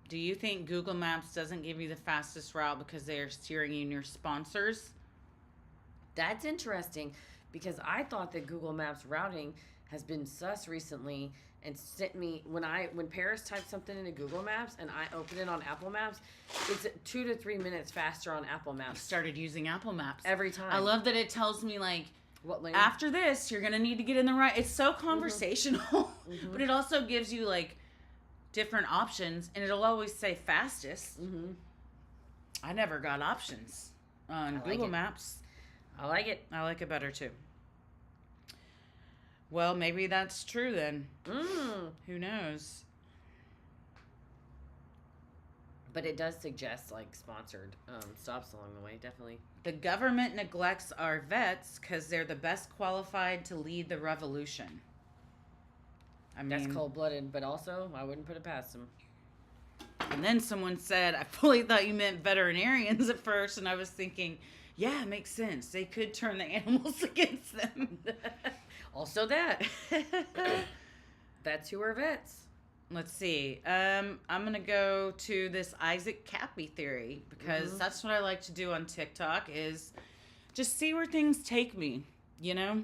Do you think Google Maps doesn't give you the fastest route because they are steering you near sponsors? That's interesting because I thought that Google Maps routing has been sus recently and sent me when Paris typed something into Google Maps and I open it on Apple Maps, it's 2 to 3 minutes faster on Apple Maps. Started using Apple Maps every time. I love that it tells me like what lane? After this you're gonna need to get in the right. It's so conversational, but it also gives you like different options, and it'll always say fastest. I never got options on Google Maps. I like it. I like it better too. Well, maybe that's true then. Who knows? But it does suggest like sponsored stops along the way, definitely. The government neglects our vets because they're the best qualified to lead the revolution. That's cold-blooded, but also I wouldn't put it past them. And then someone said, I fully thought you meant veterinarians at first, and I was thinking, yeah, it makes sense. They could turn the animals against them. Also that. That's who are vets. Let's see. I'm going to go to this Isaac Cappy theory because that's what I like to do on TikTok is just see where things take me, you know?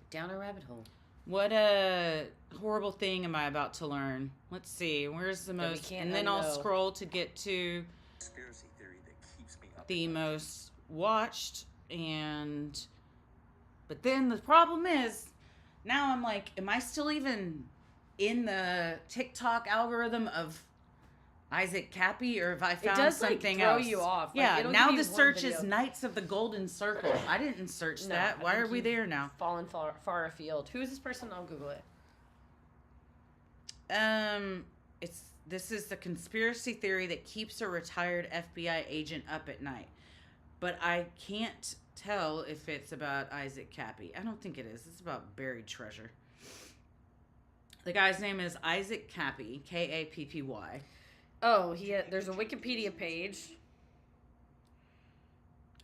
Down a rabbit hole. What a horrible thing am I about to learn? Let's see. Where's the most? And then I'll scroll to get to conspiracy theory that keeps me up. The most watched. But then the problem is, now I'm like, am I still even in the TikTok algorithm of Isaac Cappy, or have I found something else? It does throw you off. Yeah, now the search is Knights of the Golden Circle. I didn't search that. Why are we there now? Fallen far afield. Who is this person? I'll Google it. This is the conspiracy theory that keeps a retired FBI agent up at night. But I can't tell if it's about Isaac Cappy. I don't think it is. It's about buried treasure. The guy's name is Isaac Cappy, Kappy. Oh, there's a Wikipedia page.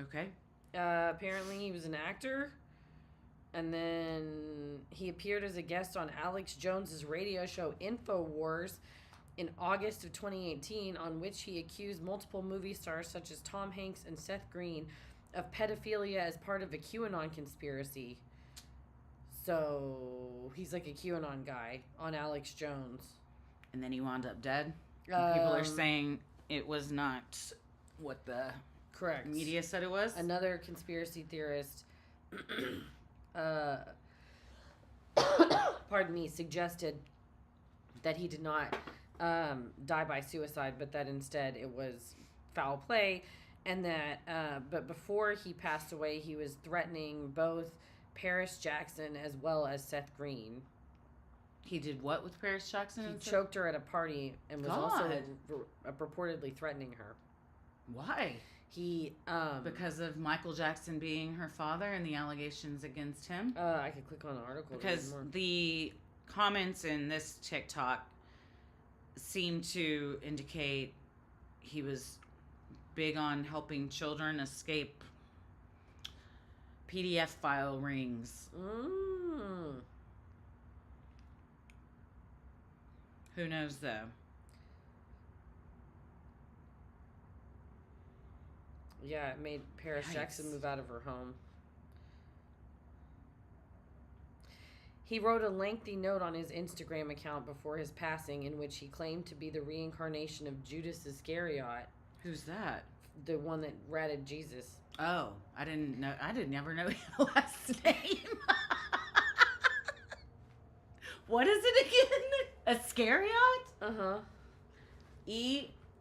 Okay. Apparently he was an actor. And then he appeared as a guest on Alex Jones's radio show InfoWars in August of 2018, on which he accused multiple movie stars such as Tom Hanks and Seth Green of pedophilia as part of a QAnon conspiracy. So he's like a QAnon guy on Alex Jones. And then he wound up dead? People are saying it was not what the correct media said it was? Another conspiracy theorist pardon me, suggested that he did not die by suicide, but that instead it was foul play, and that but before he passed away, he was threatening both Paris Jackson as well as Seth Green. He did what with Paris Jackson? He choked her at a party and was also purportedly threatening her. Why? He because of Michael Jackson being her father and the allegations against him. I could click on the article because the comments in this TikTok seem to indicate he was big on helping children escape PDF file rings. Who knows though? Yeah, it made Paris Jackson move out of her home. He wrote a lengthy note on his Instagram account before his passing in which he claimed to be the reincarnation of Judas Iscariot. Who's that? The one that ratted Jesus. Oh, I didn't know. I didn't ever know his last name. What is it again? Iscariot? Uh-huh.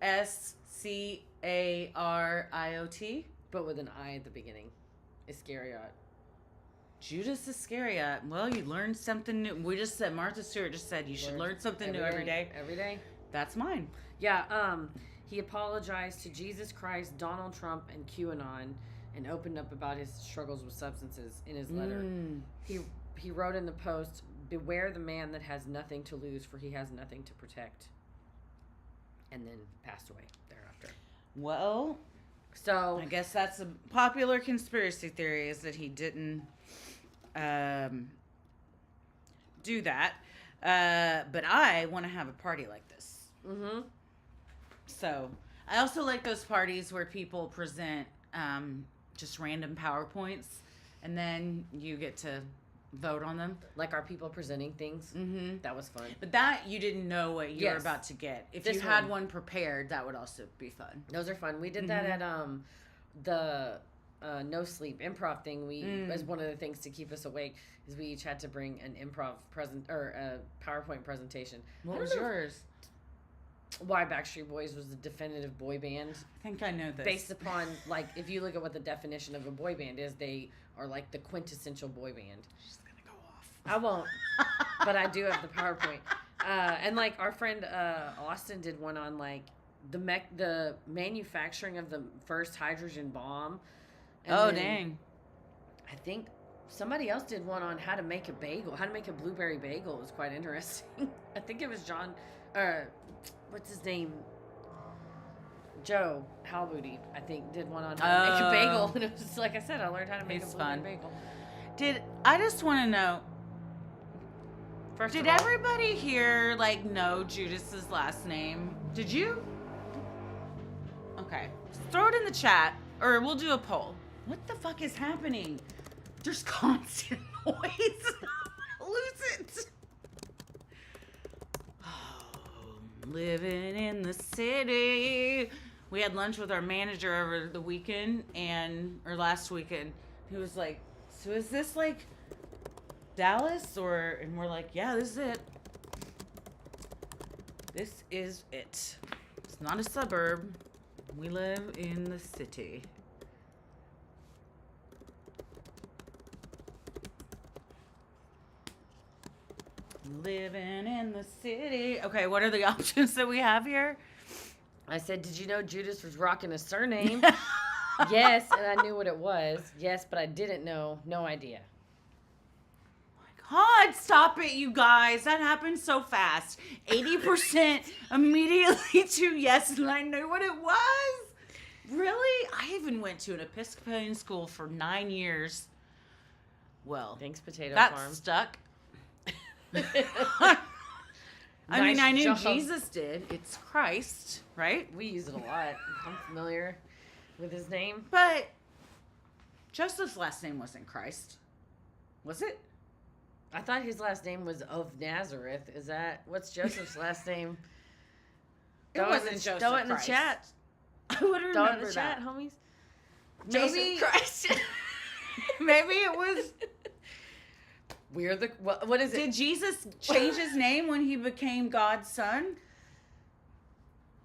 Escariot? But with an I at the beginning. Iscariot. Judas Iscariot. Well, you learned something new. We just said, Martha Stewart just said you should learn something new every day. Every day. That's mine. Yeah, he apologized to Jesus Christ, Donald Trump, and QAnon, and opened up about his struggles with substances in his letter. He wrote in the post, "Beware the man that has nothing to lose, for he has nothing to protect." And then passed away thereafter. Well, so I guess that's a popular conspiracy theory, is that he didn't do that. But I want to have a party like this. Mm-hmm. So I also like those parties where people present just random PowerPoints, and then you get to vote on them. Like our people presenting things. Mm-hmm. That was fun. But that, you didn't know what you were about to get. If you had one prepared, that would also be fun. Those are fun. We did that at the No Sleep improv thing. As one of the things to keep us awake is we each had to bring an improv a PowerPoint presentation. What was yours? Why Backstreet Boys was the definitive boy band. I think I know this. Based upon, like, if you look at what the definition of a boy band is, they are like the quintessential boy band. She's gonna go off. I won't, but I do have the PowerPoint. And like our friend Austin did one on like the manufacturing of the first hydrogen bomb. And dang! I think somebody else did one on how to make a bagel, how to make a blueberry bagel. It was quite interesting. I think it was John. What's his name? Joe Halbooty, I think, did one on how to make a bagel. And it was just, like I said, I learned how to make a blueberry bagel. I just want to know, First Did of all, everybody here, like, know Judas's last name? Did you? Okay. Throw it in the chat, or we'll do a poll. What the fuck is happening? There's constant noise. Lose it. Oh, living in the city. We had lunch with our manager over the weekend, or last weekend. He was like, so is this like Dallas? And we're like, yeah, this is it. This is it. It's not a suburb. We live in the city. Living in the city. Okay, what are the options that we have here? I said, did you know Judas was rocking a surname? Yes, and I knew what it was. Yes, but I didn't know. No idea. God, stop it, you guys. That happened so fast. 80% immediately to yes, and I knew what it was. Really? I even went to an Episcopalian school for 9 years. Well, Thanks, Potato that Farm. stuck. I Nice mean, I knew job. Jesus did. It's Christ, right? We use it a lot. I'm familiar with his name. But Joseph's last name wasn't Christ. Was it? I thought his last name was of Nazareth. Is that what's Joseph's last name? It wasn't Joseph Throw it in the Christ. chat. I would Throw it in remember the that. chat, homies. Maybe- Joseph Christ. Maybe it was. We're the what is it? Did Jesus change his name when he became God's son?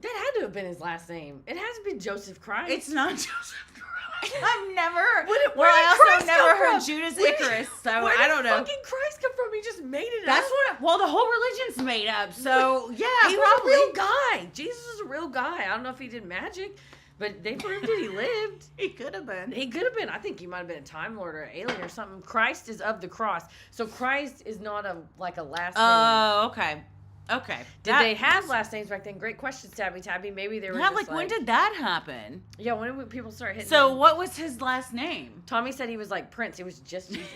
That had to have been his last name. It hasn't been Joseph Christ. It's not Joseph Christ. I've never. Where I did also Christ never come heard from? Judas Where- Icarus, so Where I did don't know. fucking Christ come from? He just made it That's up. what. Well, the whole religion's made up. So yeah, He probably. was a real guy. Jesus was a real guy. I don't know if he did magic, but they proved that he lived. He could have been. He could have been. I think he might have been a Time Lord or an alien or something. Christ is of the cross. So Christ is not a last name. Oh, okay. Okay. Did they have last names back then? Great question, Tabby. Maybe they were Yeah, just like when did that happen? Yeah, when did people start hitting So them? what was his last name? Tommy said he was like Prince. It was just Jesus.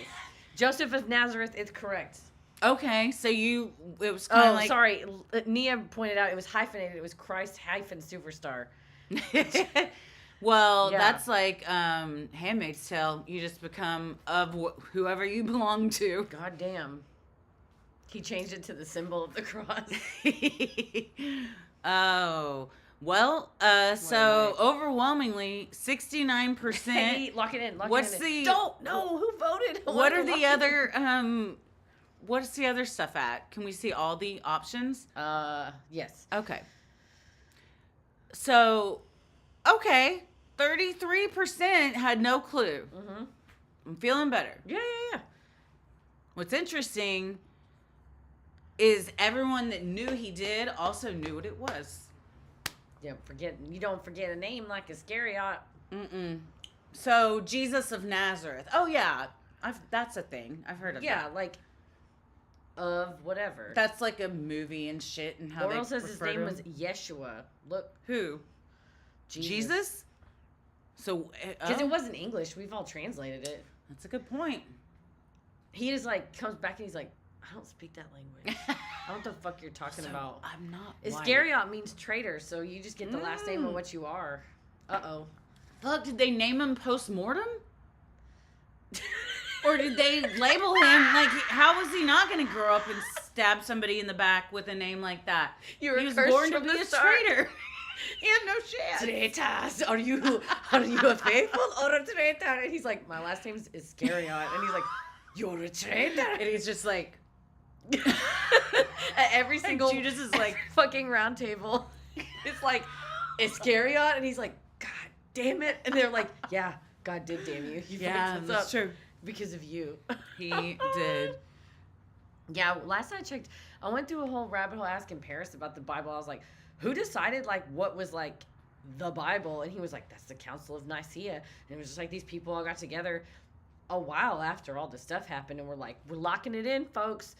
Joseph of Nazareth is correct. Okay, so it was kind of like. Sorry. Nia pointed out it was hyphenated. It was Christ Superstar. Well, Yeah. that's like Handmaid's Tale. You just become of whoever you belong to. God damn. He changed it to the symbol of the cross. Oh. Well, so overwhelmingly, 69%. Hey, lock it in. What's it in. the- Don't know who voted. What are the other, what's the other stuff at? Can we see all the options? Yes. Okay. So, okay. 33% had no clue. Mm-hmm. I'm feeling better. Yeah. What's interesting is everyone that knew he did also knew what it was. Yeah, you don't forget a name like Iscariot. Mm-mm. So, Jesus of Nazareth. Oh, yeah. That's a thing. I've heard of Yeah, that. like of whatever. That's like a movie and shit and how Oral they says his refer to name him. was Yeshua. Look, Who? Jesus? So, because it wasn't English. We've all translated it. That's a good point. He just like comes back and he's like, I don't speak that language. I don't know what the fuck you're talking about. I'm not Iscariot means traitor, so you just get the last name of what you are. Uh-oh. Fuck, did they name him post-mortem? Or did they label him like, how was he not going to grow up and stab somebody in the back with a name like that? You were He was cursed born to from be the a start. traitor. He had no chance. Traitors, are you a faithful or a traitor? And he's like, my last name's Iscariot. And he's like, you're a traitor. And he's just like, At every single Judas is like, fucking round table, it's like Iscariot, and he's like, God damn it. And they're like, yeah, God did damn you. You yeah, fucked us that's up true. because of you. He did. Yeah, last I checked, I went through a whole rabbit hole asking Paris about the Bible. I was like, who decided like what was like the Bible? And he was like, that's the Council of Nicaea. And it was just like these people all got together a while after all this stuff happened, and we're like, we're locking it in, folks.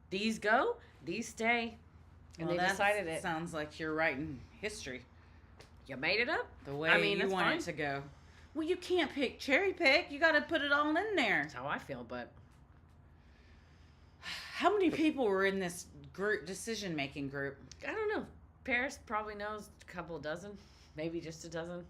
These go, these stay. And Well, they decided it. Sounds like you're writing history You made it up? the way I mean, you that's want fine. it to go. Well, you can't cherry pick. You got to put it all in there. That's how I feel, but How many people were in this decision-making group? I don't know. Paris probably knows a couple of dozen. Maybe just a dozen.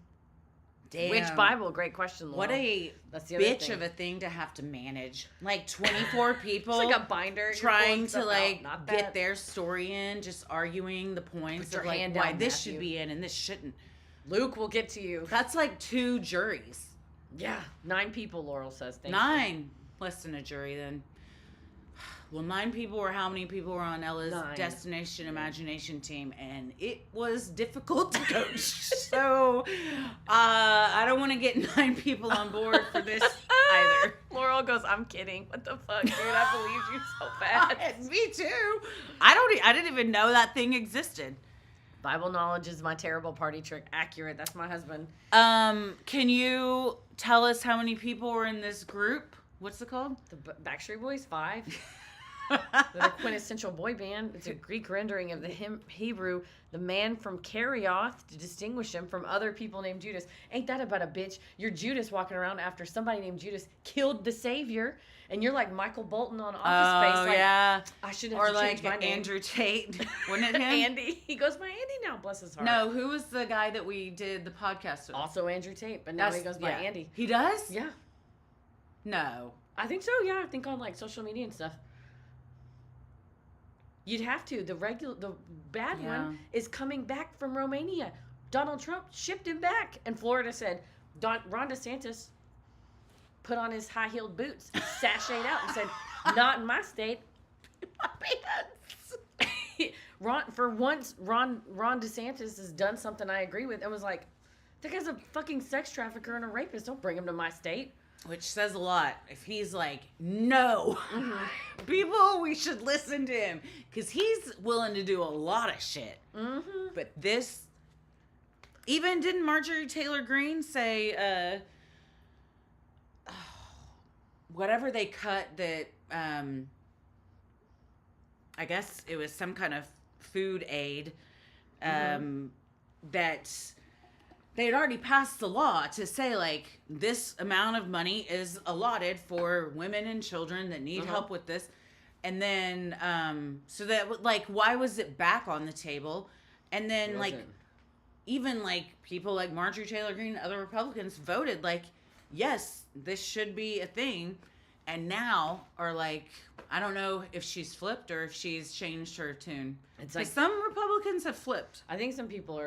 Damn. Which Bible? Great question, Laura. What a bitch of a thing to have to manage. Like 24 people. It's like a binder. Trying to like get their story in, just arguing the points of like why this should be in and this shouldn't. Luke will get to you. That's like 2 juries. Yeah. 9 people, Laurel says. 9. Less than a jury then. Well, 9 people or how many people were on Ella's Destination Imagination team, and it was difficult to coach. So, I don't want to get 9 people on board for this either. Laurel goes, I'm kidding. What the fuck, dude? I believed you so fast. Me too. I didn't even know that thing existed. Bible knowledge is my terrible party trick. Accurate. That's my husband. Can you tell us how many people were in this group? What's it called? The Backstreet Boys, 5. They're the quintessential boy band. It's a Greek rendering of the Hebrew, the man from Kerioth, to distinguish him from other people named Judas. Ain't that about a bitch? You're Judas walking around after somebody named Judas killed the Savior, and you're like Michael Bolton on Office Space. Like, yeah. I should have changed my name. Andrew Tate. Wasn't it him? Andy. He goes by Andy now, bless his heart. No, who was the guy that we did the podcast with? Also Andrew Tate, but now he goes by Andy. He does? Yeah. No. I think so, yeah. I think on like social media and stuff. You'd have to. The bad one is coming back from Romania. Donald Trump shipped him back. And Florida said, Ron DeSantis put on his high-heeled boots, sashayed out, and said, not in my state. Ron DeSantis has done something I agree with and was like, that guy's a fucking sex trafficker and a rapist. Don't bring him to my state. Which says a lot. If he's like, no, people, we should listen to him. Because he's willing to do a lot of shit. Mm-hmm. But this, even didn't Marjorie Taylor Greene say, whatever they cut that, I guess it was some kind of food aid, that they had already passed the law to say, like, this amount of money is allotted for women and children that need help with this. And then, so that, like, why was it back on the table? And then, like, even, like, people like Marjorie Taylor Greene and other Republicans voted, like, yes, this should be a thing. And now are like, I don't know if she's flipped or if she's changed her tune. It's like some Republicans have flipped. I think some people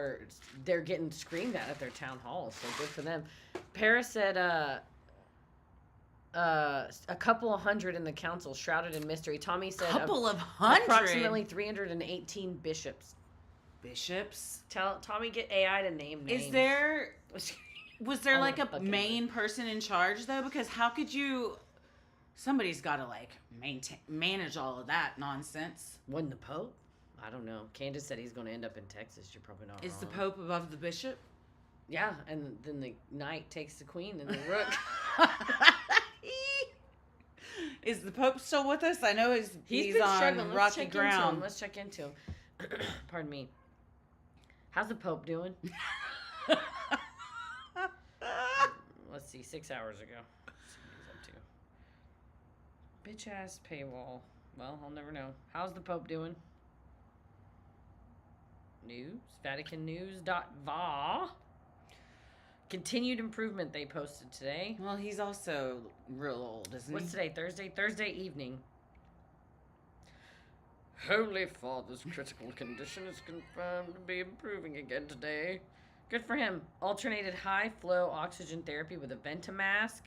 they're getting screamed at their town halls, so good for them. Paris said a couple of hundred in the council shrouded in mystery. Tommy said couple of hundred? Approximately 318 bishops. Bishops? Tommy, get AI to name names. Was there like a main person in charge though? Because how could you... Somebody's got to, like, manage all of that nonsense. Wasn't the Pope? I don't know. Candace said he's going to end up in Texas. You're probably not Is wrong. the Pope above the bishop? Yeah, and then the knight takes the queen and the rook. Is the Pope still with us? I know he's been on struggling. rocky ground. Let's check into him. Pardon me. How's the Pope doing? Let's see, 6 hours ago. Bitch ass paywall. Well, I'll never know. How's the Pope doing? News. VaticanNews.va. Continued improvement they posted today. Well, he's also real old, isn't he? What's today? Thursday evening. Holy Father's critical condition is confirmed to be improving again today. Good for him. Alternated high flow oxygen therapy with a Ventamask.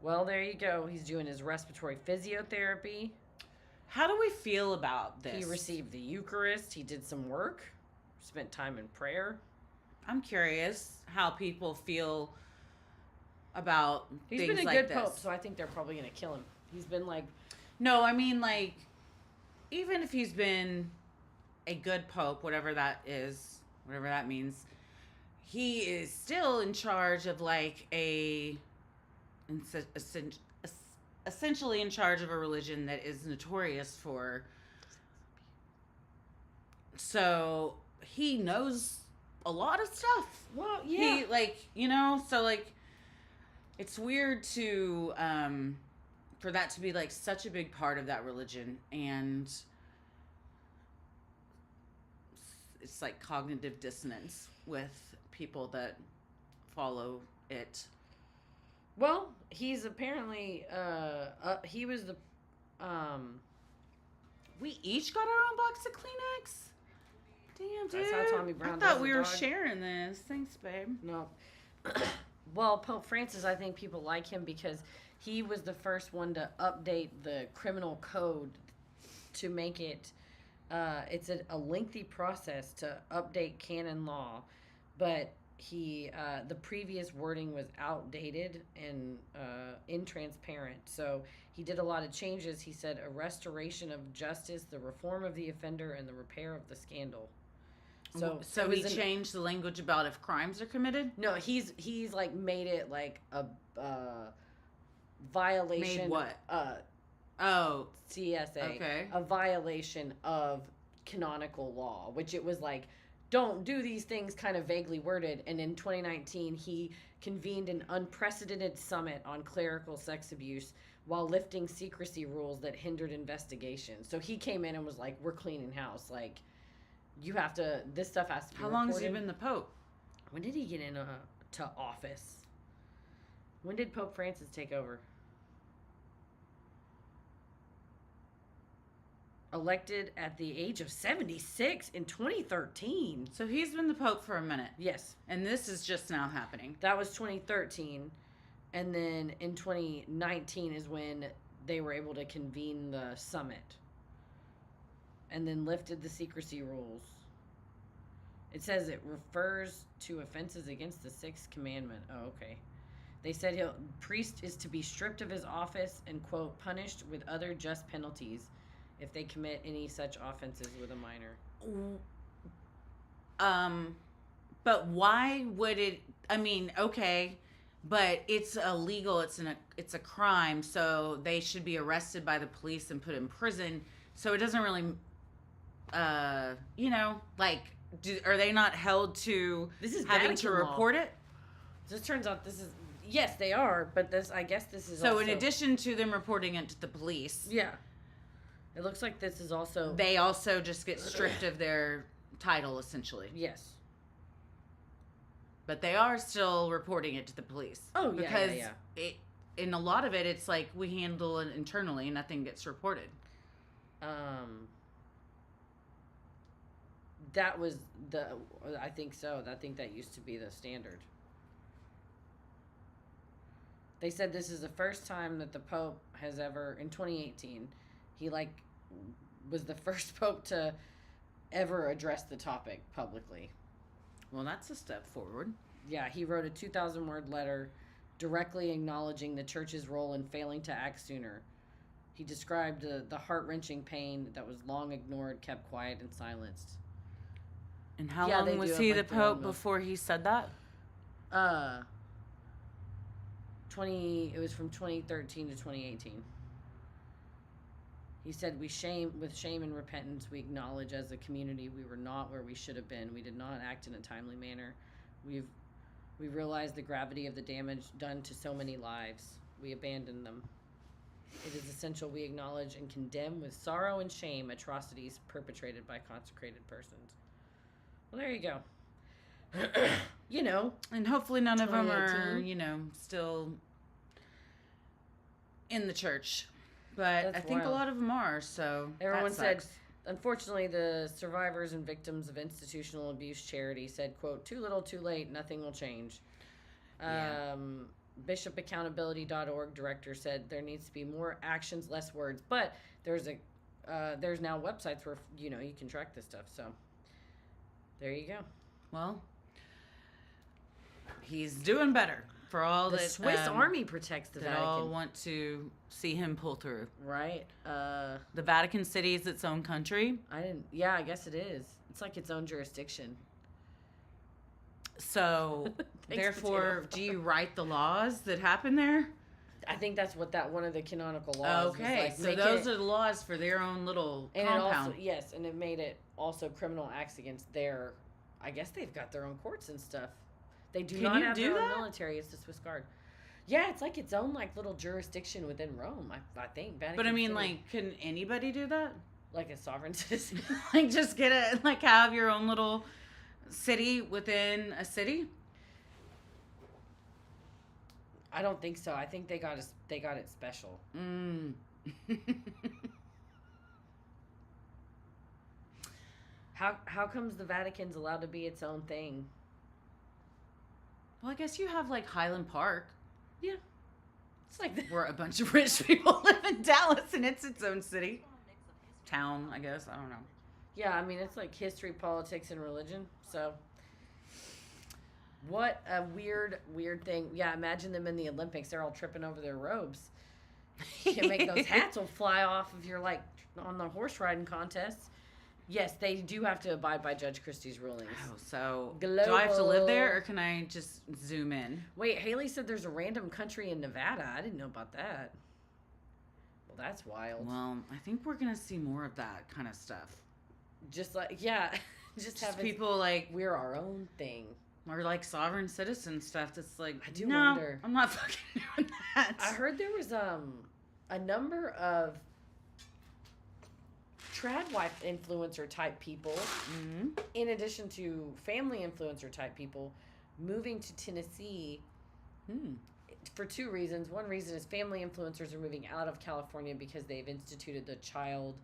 Well, there you go. He's doing his respiratory physiotherapy. How do we feel about this? He received the Eucharist. He did some work. Spent time in prayer. I'm curious how people feel about things like this. He's been a good pope, so I think they're probably going to kill him. He's been like... No, I mean, like, even if he's been a good pope, whatever that is, whatever that means, he is still in charge of, like, essentially in charge of a religion that is notorious for... So, he knows a lot of stuff. Well, yeah. He, like, you know, so, like, it's weird to for that to be like such a big part of that religion, and it's like cognitive dissonance with people that follow it. Well, he's apparently he was the we each got our own box of Kleenex. Damn, dude. That's how Tommy Brown I does thought the we were dog. sharing this. Thanks, babe. No. Well, Pope Francis, I think people like him because he was the first one to update the criminal code to make it, it's a lengthy process to update canon law, but the previous wording was outdated and intransparent. So he did a lot of changes. He said a restoration of justice, the reform of the offender, and the repair of the scandal. So he changed the language about if crimes are committed? No, he's like made it like a violation. Made what? CSA. Okay. A violation of canonical law, which it was like, don't do these things, kind of vaguely worded. And in 2019, he convened an unprecedented summit on clerical sex abuse while lifting secrecy rules that hindered investigation. So he came in and was like, we're cleaning house. Like, you have to, this stuff has to be How long reported. has he been the Pope? When did he get into to office? When did Pope Francis take over? Elected at the age of 76 in 2013. So he's been the Pope for a minute. Yes. And this is just now happening. That was 2013. And then in 2019 is when they were able to convene the summit. And then lifted the secrecy rules. It says it refers to offenses against the sixth commandment. Oh, okay. They said priest is to be stripped of his office and, quote, punished with other just penalties if they commit any such offenses with a minor. But why would it, I mean, okay, but it's illegal, it's a crime, so they should be arrested by the police and put in prison. So it doesn't really like, are they not held to having to report it? This turns out yes, they are, but I guess this is so also, in addition to them reporting it to the police. Yeah. It looks like this is also... They also just get stripped of their title, essentially. Yes. But they are still reporting it to the police. Oh, yeah, because yeah. In a lot of it, it's like we handle it internally, nothing gets reported. That was I think so. I think that used to be the standard. They said this is the first time that the Pope has ever, in 2018, he was the first Pope to ever address the topic publicly. Well, that's a step forward. Yeah, he wrote a 2,000-word letter directly acknowledging the church's role in failing to act sooner. He described the heart-wrenching pain that was long ignored, kept quiet, and silenced. And how long was he the Pope before he said that? It was from 2013 to 2018. He said, with shame and repentance, we acknowledge as a community we were not where we should have been. We did not act in a timely manner. We realized the gravity of the damage done to so many lives. We abandoned them. It is essential we acknowledge and condemn with sorrow and shame atrocities perpetrated by consecrated persons. Well, there you go. And hopefully none of them are, still in the church. But I think a lot of them are, so everyone said, unfortunately, the survivors and victims of institutional abuse charity said, quote, too little, too late, nothing will change. Yeah. BishopAccountability.org director said there needs to be more actions, less words. But there's now websites where, you can track this stuff. So there you go. Well, he's doing better. For all the that Swiss Army protects the Vatican. All want to see him pull through. Right. The Vatican City is its own country. I guess it is. It's like its own jurisdiction. So, therefore, do you write the laws that happen there? I think that's what one of the canonical laws okay, so those are the laws for their own little compound. And it made it also criminal acts against their, I guess they've got their own courts and stuff. They do not have their own military. It's the Swiss Guard. Yeah, it's like its own like little jurisdiction within Rome. I think. Vatican But I mean, City. like, can anybody do that? Like a sovereign citizen. Like, just get it, like, have your own little city within a city? I don't think so. I think they got it special. How comes the Vatican's allowed to be its own thing? Well, I guess you have, like, Highland Park. Yeah. It's like where a bunch of rich people live in Dallas, and it's its own city. Town, I guess. I don't know. Yeah, I mean, it's like history, politics, and religion. So, what a weird thing. Yeah, imagine them in the Olympics. They're all tripping over their robes. You can make those hats will fly off if you're, like, on the horse riding contest. Yes, they do have to abide by Judge Christie's rulings. Oh, so Global. do I have to live there, or can I just zoom in? Wait, Haley said there's a random country in Nevada. I didn't know about that. Well, that's wild. Well, I think we're going to see more of that kind of stuff. Just like, yeah. just have people like... We're our own thing. Or like sovereign citizen stuff that's like, I do no, wonder. I'm not fucking doing that. I heard there was a number of trad wife influencer type people, in addition to family influencer type people, moving to Tennessee for two reasons. One reason is family influencers are moving out of California because they've instituted the child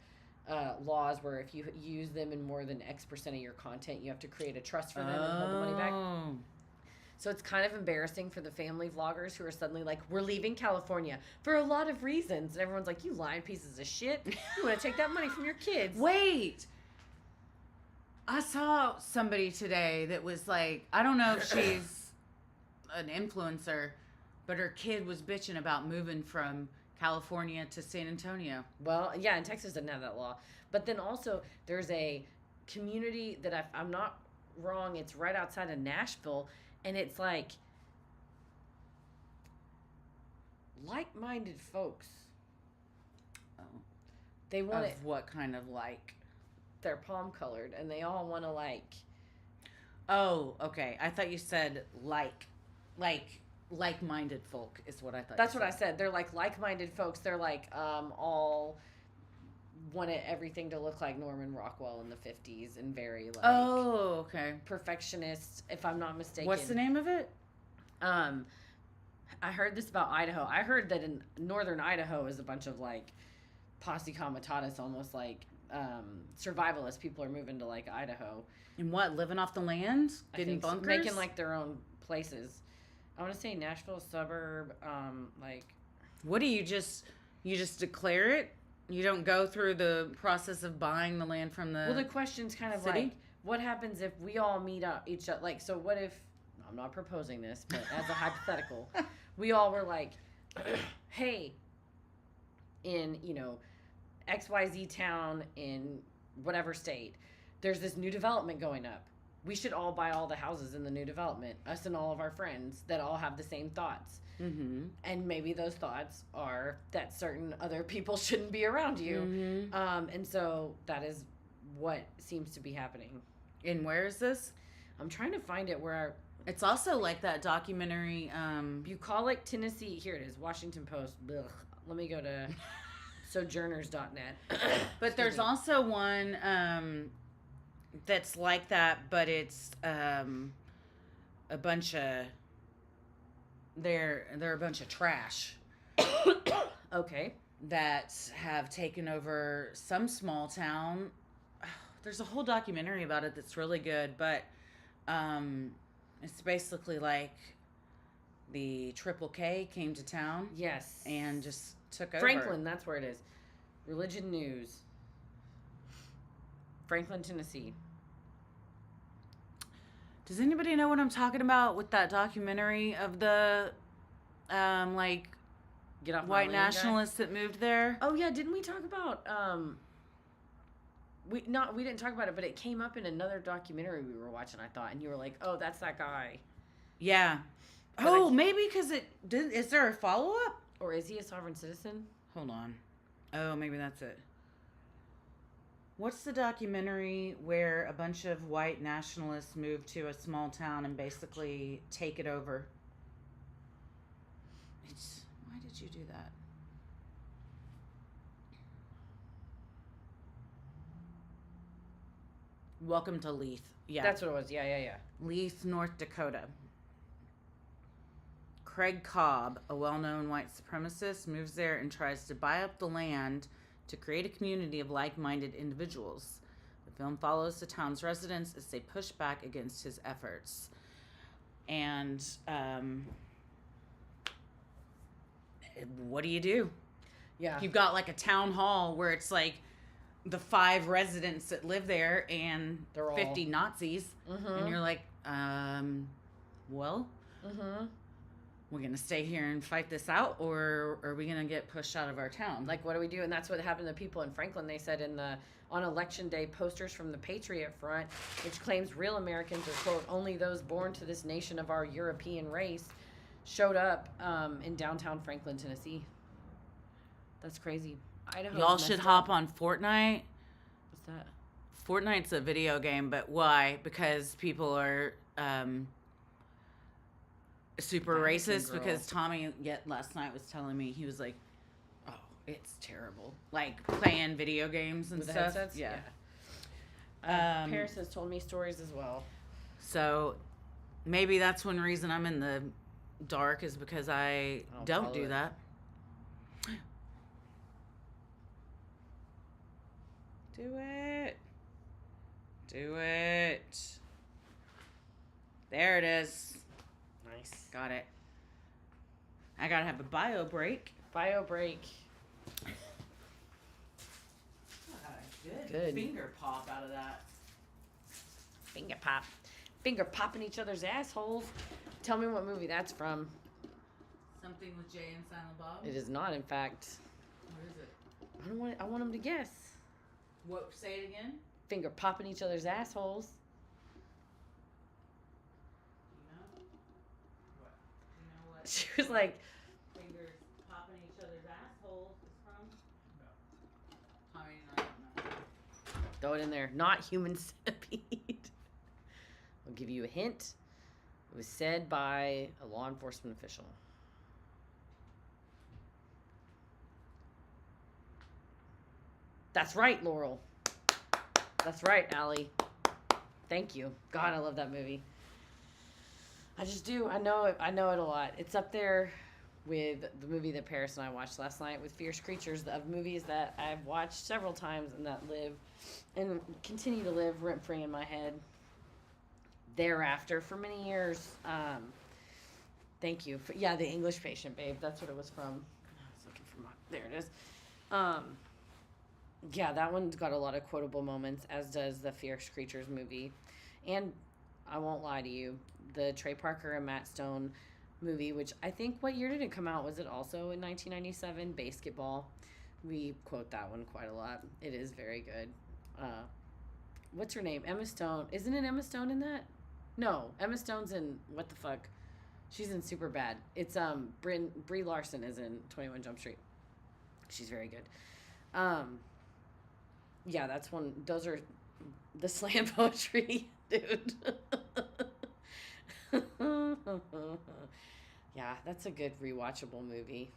laws where if you use them in more than X% of your content, you have to create a trust for them and hold the money back. So it's kind of embarrassing for the family vloggers who are suddenly like, we're leaving California for a lot of reasons. And everyone's like, you lying pieces of shit. You want to take that money from your kids. Wait. I saw somebody today that was like, I don't know if she's an influencer, but her kid was bitching about moving from California to San Antonio. Well, yeah, and Texas doesn't have that law. But then also there's a community that if I'm not wrong, it's right outside of Nashville. And it's like like-minded folks. Oh. They want of it. What kind of like? They're palm-colored, and they all want to like. Oh, okay. I thought you said like-minded folk is what I thought. That's what I said. They're like-minded folks. They're like all wanted everything to look like Norman Rockwell in the 50s and very like. Oh, okay. Perfectionist, if I'm not mistaken. What's the name of it? I heard this about Idaho. I heard that in northern Idaho is a bunch of like posse comitatus, almost like survivalists. People are moving to like Idaho. And what? Living off the land? Getting bunkers? Making like their own places. I want to say Nashville suburb. Like. What do you just declare it? You don't go through the process of buying the land from the. Well, the question's kind of city? like, what happens if we all meet up each other? Like, so what if? I'm not proposing this, but as a hypothetical, we all were like, hey, in XYZ town in whatever state, there's this new development going up. We should all buy all the houses in the new development. Us and all of our friends that all have the same thoughts. Mm-hmm. And maybe those thoughts are that certain other people shouldn't be around you. Mm-hmm. And so that is what seems to be happening. And where is this? I'm trying to find it where it's also like that documentary. Bucolic, Tennessee. Here it is. Washington Post. Ugh. Let me go to sojourners.net. But there's also one that's like that, but it's a bunch of. They're a bunch of trash. Okay. That have taken over some small town. There's a whole documentary about it that's really good, but it's basically like the Triple K came to town. Yes. And just took over. Franklin, that's where it is. Religion News. Franklin, Tennessee. Does anybody know what I'm talking about with that documentary of the, like, Get off white nationalists that moved there? Oh yeah, didn't we talk about? We didn't talk about it, but it came up in another documentary we were watching. I thought, and you were like, "Oh, that's that guy." Yeah. But maybe because is there a follow up? Or is he a sovereign citizen? Hold on. Oh, maybe that's it. What's the documentary where a bunch of white nationalists move to a small town and basically take it over? Why did you do that? Welcome to Leith. Yeah. That's what it was. Yeah. Leith, North Dakota. Craig Cobb, a well-known white supremacist, moves there and tries to buy up the land to create a community of like-minded individuals. The film follows the town's residents as they push back against his efforts. And what do you do? Yeah. You've got like a town hall where it's like the 5 residents that live there and They're all 50 Nazis. And you're like, well, we're going to stay here and fight this out, or are we going to get pushed out of our town? Like, what do we do? And that's what happened to people in Franklin. They said on Election Day, posters from the Patriot Front, which claims real Americans are, quote, only those born to this nation of our European race, showed up in downtown Franklin, Tennessee. That's crazy. Idaho. Y'all should hop on Fortnite. What's that? Fortnite's a video game, but why? Because people are super racist. Because Tommy last night was telling me, he was like, oh, it's terrible. Like playing video games and With the stuff. headsets? Yeah. Paris has told me stories as well. So maybe that's one reason I'm in the dark, is because I don't do that. Do it. Do it. There it is. Nice. Got it. I gotta have a bio break. Bio break. Good finger pop out of that. Finger pop. Finger popping each other's assholes. Tell me what movie that's from. Something with Jay and Silent Bob? It is not, in fact. What is it? I want them to guess. What? Say it again? Finger popping each other's assholes. You know what? She was like, Fingers popping each other's assholes is from? No. Tommy and I don't know. throw it in there. Not Human Centipede. I'll give you a hint. It was said by a law enforcement official. That's right, Laurel. That's right, Allie. Thank you. God, I love that movie. I just do. I know it a lot. It's up there with the movie that Paris and I watched last night with Fierce Creatures, of movies that I've watched several times and that live and continue to live rent-free in my head thereafter for many years. Thank you. The English Patient, babe. That's what it was from. I was looking for there it is. Yeah, that one's got a lot of quotable moments, as does the Fierce Creatures movie. And I won't lie to you, the Trey Parker and Matt Stone movie, which I think, what year did it come out? Was it also in 1997? Basketball. We quote that one quite a lot. It is very good. What's her name? Emma Stone. Isn't it Emma Stone in that? No, Emma Stone's in, what the fuck? She's in Superbad. It's Brie Larson is in 21 Jump Street. She's very good. Yeah, that's one. Those are the slam poetry, dude. Yeah, that's a good rewatchable movie.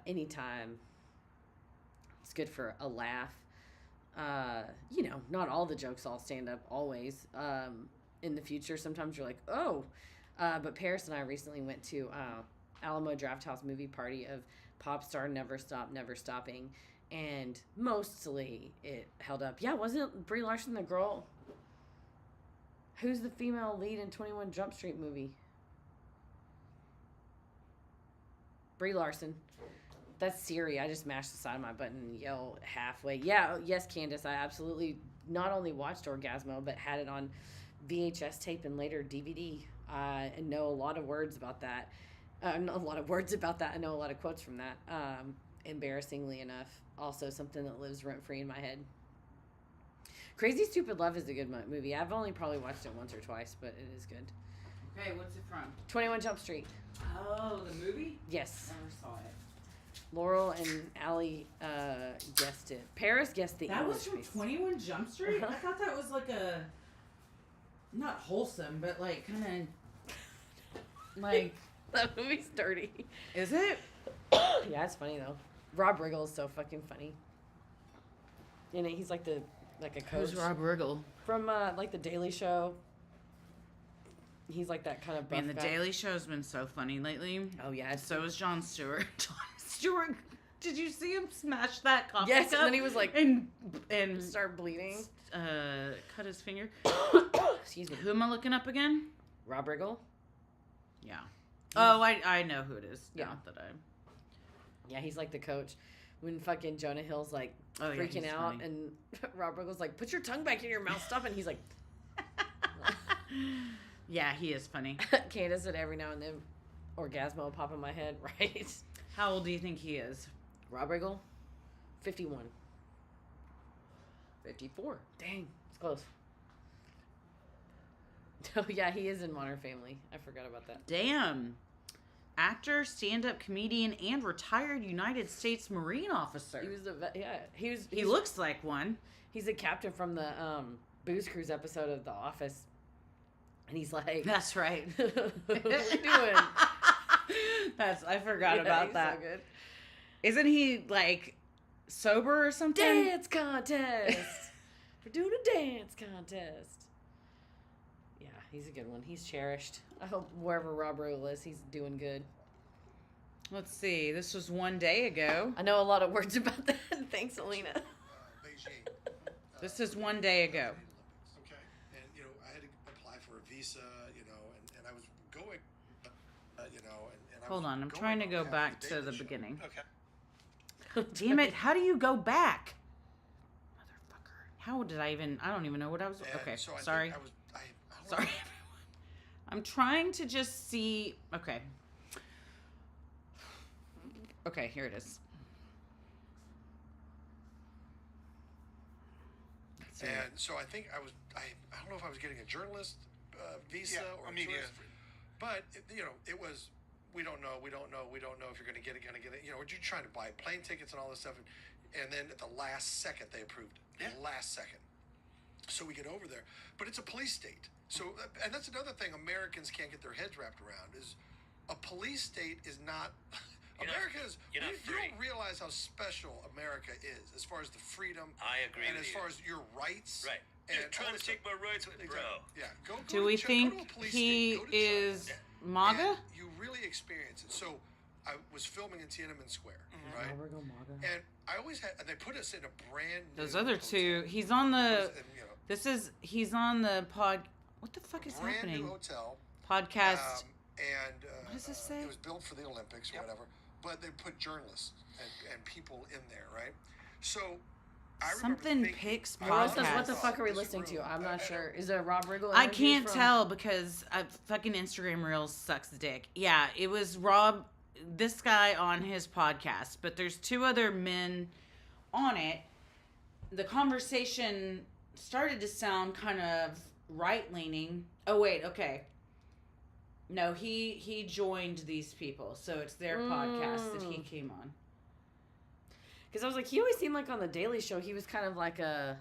Anytime. It's good for a laugh. Not all the jokes all stand up always. In the future, sometimes you're like, oh. But Paris and I recently went to Alamo Drafthouse movie party of Pop Star Never Stop, Never Stopping. And mostly it held up. Yeah, wasn't Brie Larson the girl? Who's the female lead in 21 Jump Street movie? Brie Larson. That's Siri. I just mashed the side of my button and yelled halfway. Yeah, yes, Candace. I absolutely not only watched Orgasmo, but had it on VHS tape and later DVD. And know a lot of words about that. Not a lot of words about that. I know a lot of quotes from that. Embarrassingly enough. Also something that lives rent-free in my head. Crazy Stupid Love is a good movie. I've only probably watched it once or twice, but it is good. Okay, what's it from? 21 Jump Street. Oh, the movie? Yes. Never saw it. Laurel and Allie guessed it. Paris guessed the That English was from 21 Jump Street? I thought that was like a... Not wholesome, but like kind of... Like... That movie's dirty. Is it? Yeah, it's funny though. Rob Riggle is so fucking funny. You know, he's like a coach. Who's Rob Riggle? From like the Daily Show. He's like that kind of buff Man, the guy. Daily Show's been so funny lately. Oh yeah, So is Jon Stewart. Jon Stewart, did you see him smash that coffee yes, cup? and then he was like and start bleeding. Cut his finger. Excuse me. Who am I looking up again? Rob Riggle. Yeah. Oh, I know who it is. Yeah. Not that I. Yeah, he's like the coach. When fucking Jonah Hill's like freaking he's out, funny. and Rob Riggle's like, "Put your tongue back in your mouth, stop!" And he's like, Yeah, he is funny. Candace said every now and then, Orgasmo will pop in my head, right? How old do you think he is? Rob Riggle, 51. 54. Dang, it's close. Oh yeah, he is in Modern Family. I forgot about that. Damn. Actor, stand-up comedian, and retired United States Marine officer. He was He looks like one. He's a captain from the Booze Cruise episode of The Office, and he's like, That's right. "What are you doing?" I forgot about he's that. So good. Isn't he like sober or something? Dance contest. We're doing a dance contest. Yeah, he's a good one. He's cherished. I hope wherever Rob Riggle is, he's doing good. Let's see. This was one day ago. I know a lot of words about that. Thanks, Alina. Beijing. This is one day ago. Okay. And, I had to apply for a visa, and I was going, and I Hold was on. I'm going trying to on go behalf back of the to Daily the Show. beginning. Okay. Damn it. How do you go back? Motherfucker. How did I don't even know what I was. And Okay. so I Sorry. think I don't Sorry, know. everyone. I'm trying to just see. Okay. Okay, here it is. Let's see. And so I think I don't know if I was getting a journalist visa or a media. tourist, but it was, we don't know if you're going to get it. You're trying to buy plane tickets and all this stuff, and then at the last second they approved it. Yeah. The last second. So we get over there, but it's a police state. So, and that's another thing Americans can't get their heads wrapped around is a police state is not. America is. you're not You free. don't realize how special America is as far as the freedom. I agree And with as you. far as your rights. Right. And You're trying all to this take my rights, stuff. bro. Yeah. Go Do to we go to think a police he state, go to China, is MAGA? and you really experience it. So I was filming in Tiananmen Square, right? Rob Riggle, MAGA. And I always had. And they put us in a brand. Those new other hotel. two. He's on the. And, He's on the pod. What the fuck is brand happening? new hotel. Podcast. And What does this say? It was built for the Olympics or whatever, but they put journalists and people in there, right? So I remember Something thinking, Picks Laurel says, podcast. "What the fuck are we This listening to?" room, I'm not I sure. don't- Is it a Rob Riggle? I interview can't from- tell because fucking Instagram Reels sucks dick. Yeah, it was Rob, this guy on his podcast, but there's two other men on it. The conversation started to sound kind of right-leaning. Oh, wait, okay. No, he joined these people, so it's their podcast that he came on. Because I was like, he always seemed like on the Daily Show, he was kind of like a.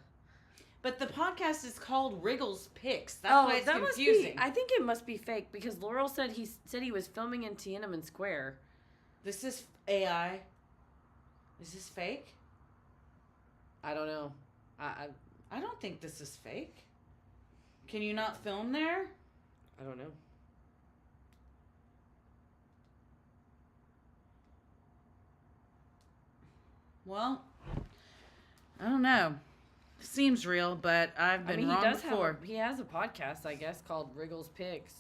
But the podcast is called Wriggle's Picks. That's why it's confusing. Must be. I think it must be fake because Laurel said he was filming in Tiananmen Square. This is AI. Is this fake? I don't know. I don't think this is fake. Can you not film there? I don't know. Well, I don't know. Seems real, but I've been wrong before. He has a podcast, I guess, called Wriggle's Picks.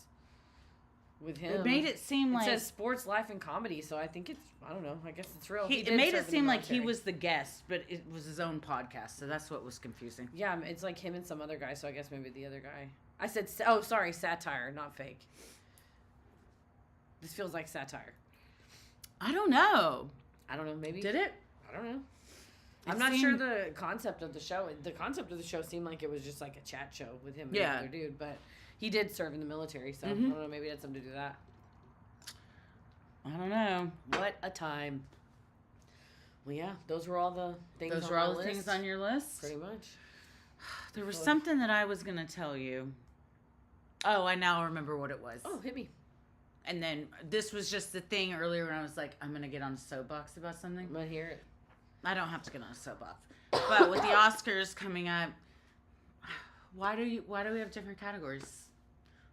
With him, It made it seem like it says sports, life, and comedy. So I think it's. I don't know. I guess it's real. it did made serve it in seem the like he military. was the guest, but it was his own podcast. So that's what was confusing. Yeah, it's like him and some other guy. So I guess maybe the other guy. I said, oh, sorry, satire, not fake. This feels like satire. I don't know. I don't know. Maybe Did it? I don't know. It I'm not sure seemed- the concept of the show. The concept of the show seemed like it was just like a chat show with him and Yeah. another dude. But he did serve in the military, so I Mhm. don't know. Maybe it had something to do with that. I don't know. What a time. Well, yeah, those were all the things. Those on were my all the list, things on your list? Pretty much. There was something that I was going to tell you. Oh, I now remember what it was. Oh, hit me. And then this was just the thing earlier when I was like, I'm going to get on a soapbox about something. I'm going to hear it. I don't have to get on a soapbox. But with the Oscars coming up, why do we have different categories?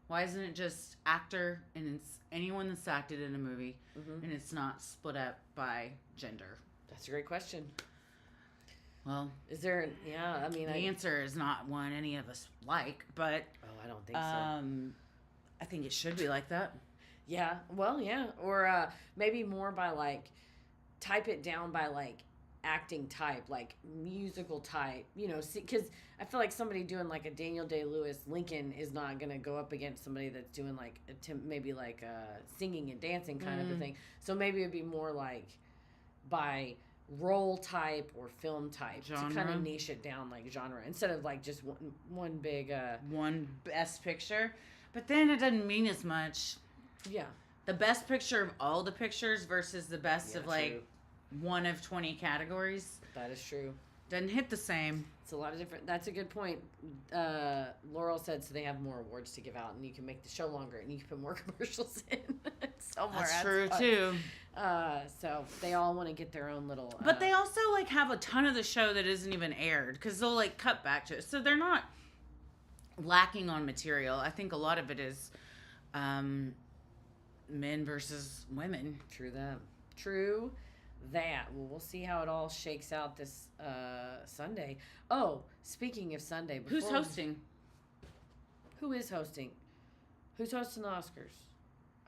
Why isn't it just actor and it's anyone that's acted in a movie and it's not split up by gender? That's a great question. Well, is there? Yeah, I mean, the answer is not one any of us like, but I don't think so. I think it should be like that. Yeah. Well, yeah, or maybe more by like type it down by like acting type, like musical type, because I feel like somebody doing like a Daniel Day-Lewis Lincoln is not going to go up against somebody that's doing like maybe like singing and dancing kind of a thing. So maybe it'd be more like by role type or film type genre. To kind of niche it down like genre instead of like just one big one best picture. But then it doesn't mean as much. Yeah. The best picture of all the pictures versus the best of like one of 20 categories. That is true. Doesn't hit the same. It's a lot of different. That's a good point. Laurel said so they have more awards to give out, and you can make the show longer, and you can put more commercials in. That's true too. So they all want to get their own little. But they also like have a ton of the show that isn't even aired because they'll like cut back to it, so they're not lacking on material. I think a lot of it is men versus women. True that. Well, we'll see how it all shakes out this Sunday. Oh, speaking of Sunday, who's hosting? Who is hosting? Who's hosting the Oscars?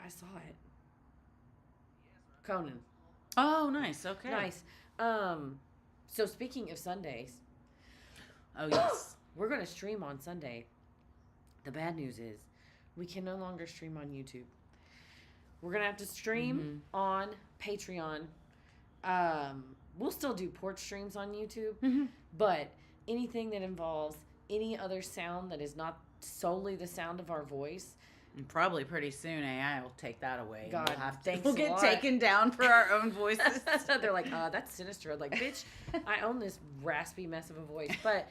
I saw it. Conan. Oh, nice. Okay. Nice. So speaking of Sundays. Oh, yes. We're going to stream on Sunday. The bad news is we can no longer stream on YouTube. We're going to have to stream on Patreon. We'll still do Porch streams on YouTube, but anything that involves any other sound that is not solely the sound of our voice. And probably pretty soon AI will take that away. God, we'll get taken down for our own voices. They're like, that's Sinisterhood. Like, bitch, I own this raspy mess of a voice. But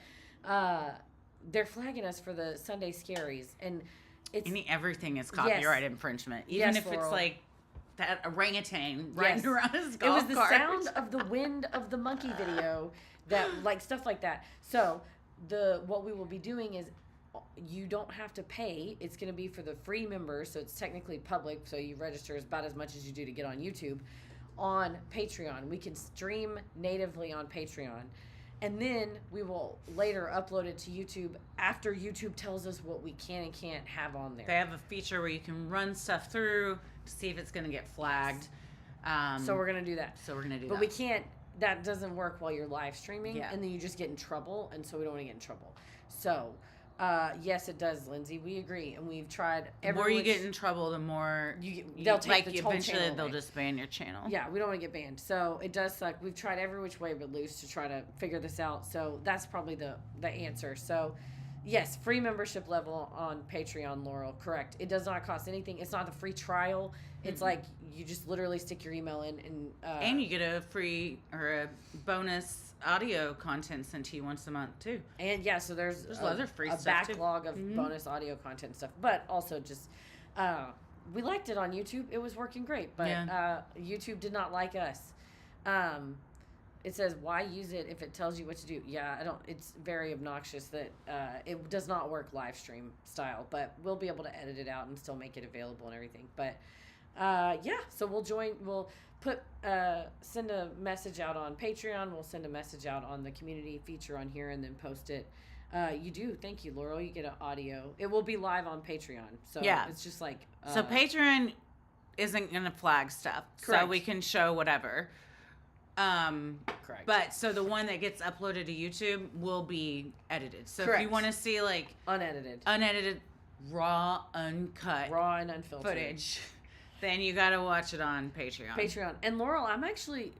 they're flagging us for the Sunday Scaries. And everything is copyright infringement. Even if Laurel. It's like that orangutan riding around his golf cart. It was the cart. sound of the wind of the monkey video, that like stuff like that. So what we will be doing is you don't have to pay. It's going to be for the free members, so it's technically public. So you register about as much as you do to get on YouTube. On Patreon, we can stream natively on Patreon, and then we will later upload it to YouTube after YouTube tells us what we can and can't have on there. They have a feature where you can run stuff through to see if it's going to get flagged. So we're going to do that. But we can't. That doesn't work while you're live streaming, and then you just get in trouble, and so we don't want to get in trouble. So. Yes, it does, Lindsay. We agree, and we've tried. The more you get in trouble, the more they'll take the whole eventually channel they'll away. just ban your channel. Yeah, we don't want to get banned, so it does suck. We've tried every which way but loose to try to figure this out. So that's probably the answer. So yes, free membership level on Patreon, Laurel. Correct. It does not cost anything. It's not a free trial. It's like you just literally stick your email in and you get a free or a bonus audio content sent to you once a month too. And yeah, so there's other free stuff backlog too. of bonus audio content stuff, but also just we liked it on YouTube. It was working great, but YouTube did not like us. It says, why use it if it tells you what to do? Yeah, it's very obnoxious that it does not work live stream style, but we'll be able to edit it out and still make it available and everything. But so we'll send a message out on Patreon. We'll send a message out on the community feature on here and then post it. Thank you, Laurel. You get an audio. It will be live on Patreon. So it's just like. So Patreon isn't going to flag stuff. Correct. So we can show whatever. Correct. But so the one that gets uploaded to YouTube will be edited. So Correct. if you want to see like unedited, raw, uncut, raw and unfiltered footage, then you got to watch it on Patreon. And Laurel, I'm actually,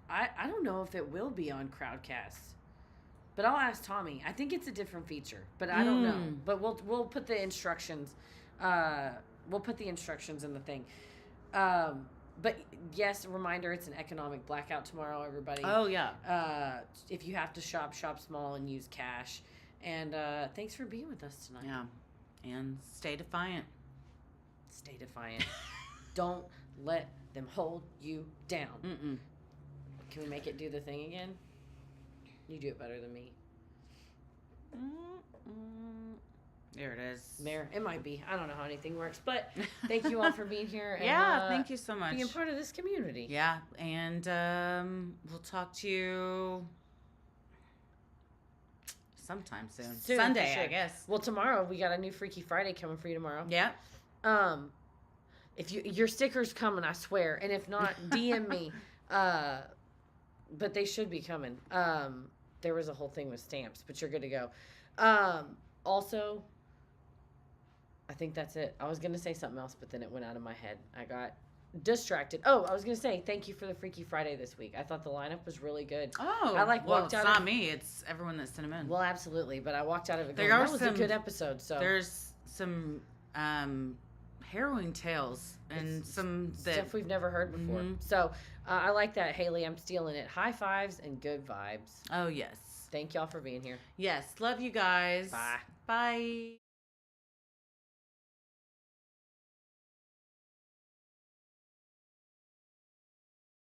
I don't know if it will be on Crowdcast, but I'll ask Tommy. I think it's a different feature, but I don't know. But we'll put the instructions. We'll put the instructions in the thing. But yes, a reminder, it's an economic blackout tomorrow, everybody. Oh, yeah. If you have to shop small and use cash. And thanks for being with us tonight. Yeah. And stay defiant. Stay defiant. Don't let them hold you down. Can we make it do the thing again? You do it better than me. There it is. There, it might be. I don't know how anything works, but thank you all for being here. And, thank you so much. Being part of this community. Yeah, and we'll talk to you sometime soon. Sunday, sure. I guess. Well, tomorrow we got a new Freaky Friday coming for you tomorrow. Yeah. If your sticker's coming, I swear, and if not, DM me. But they should be coming. There was a whole thing with stamps, but you're good to go. Also, I think that's it. I was going to say something else, but then it went out of my head. I got distracted. Oh, I was going to say thank you for the Freaky Friday this week. I thought the lineup was really good. Oh, walked out. It's not me. It's everyone that sent them in. Well, absolutely. But I walked out of it going, that was a good episode. So there's some harrowing tales and some stuff we've never heard before. So I like that, Haley. I'm stealing it. High fives and good vibes. Oh, yes. Thank y'all for being here. Yes. Love you guys. Bye. Bye.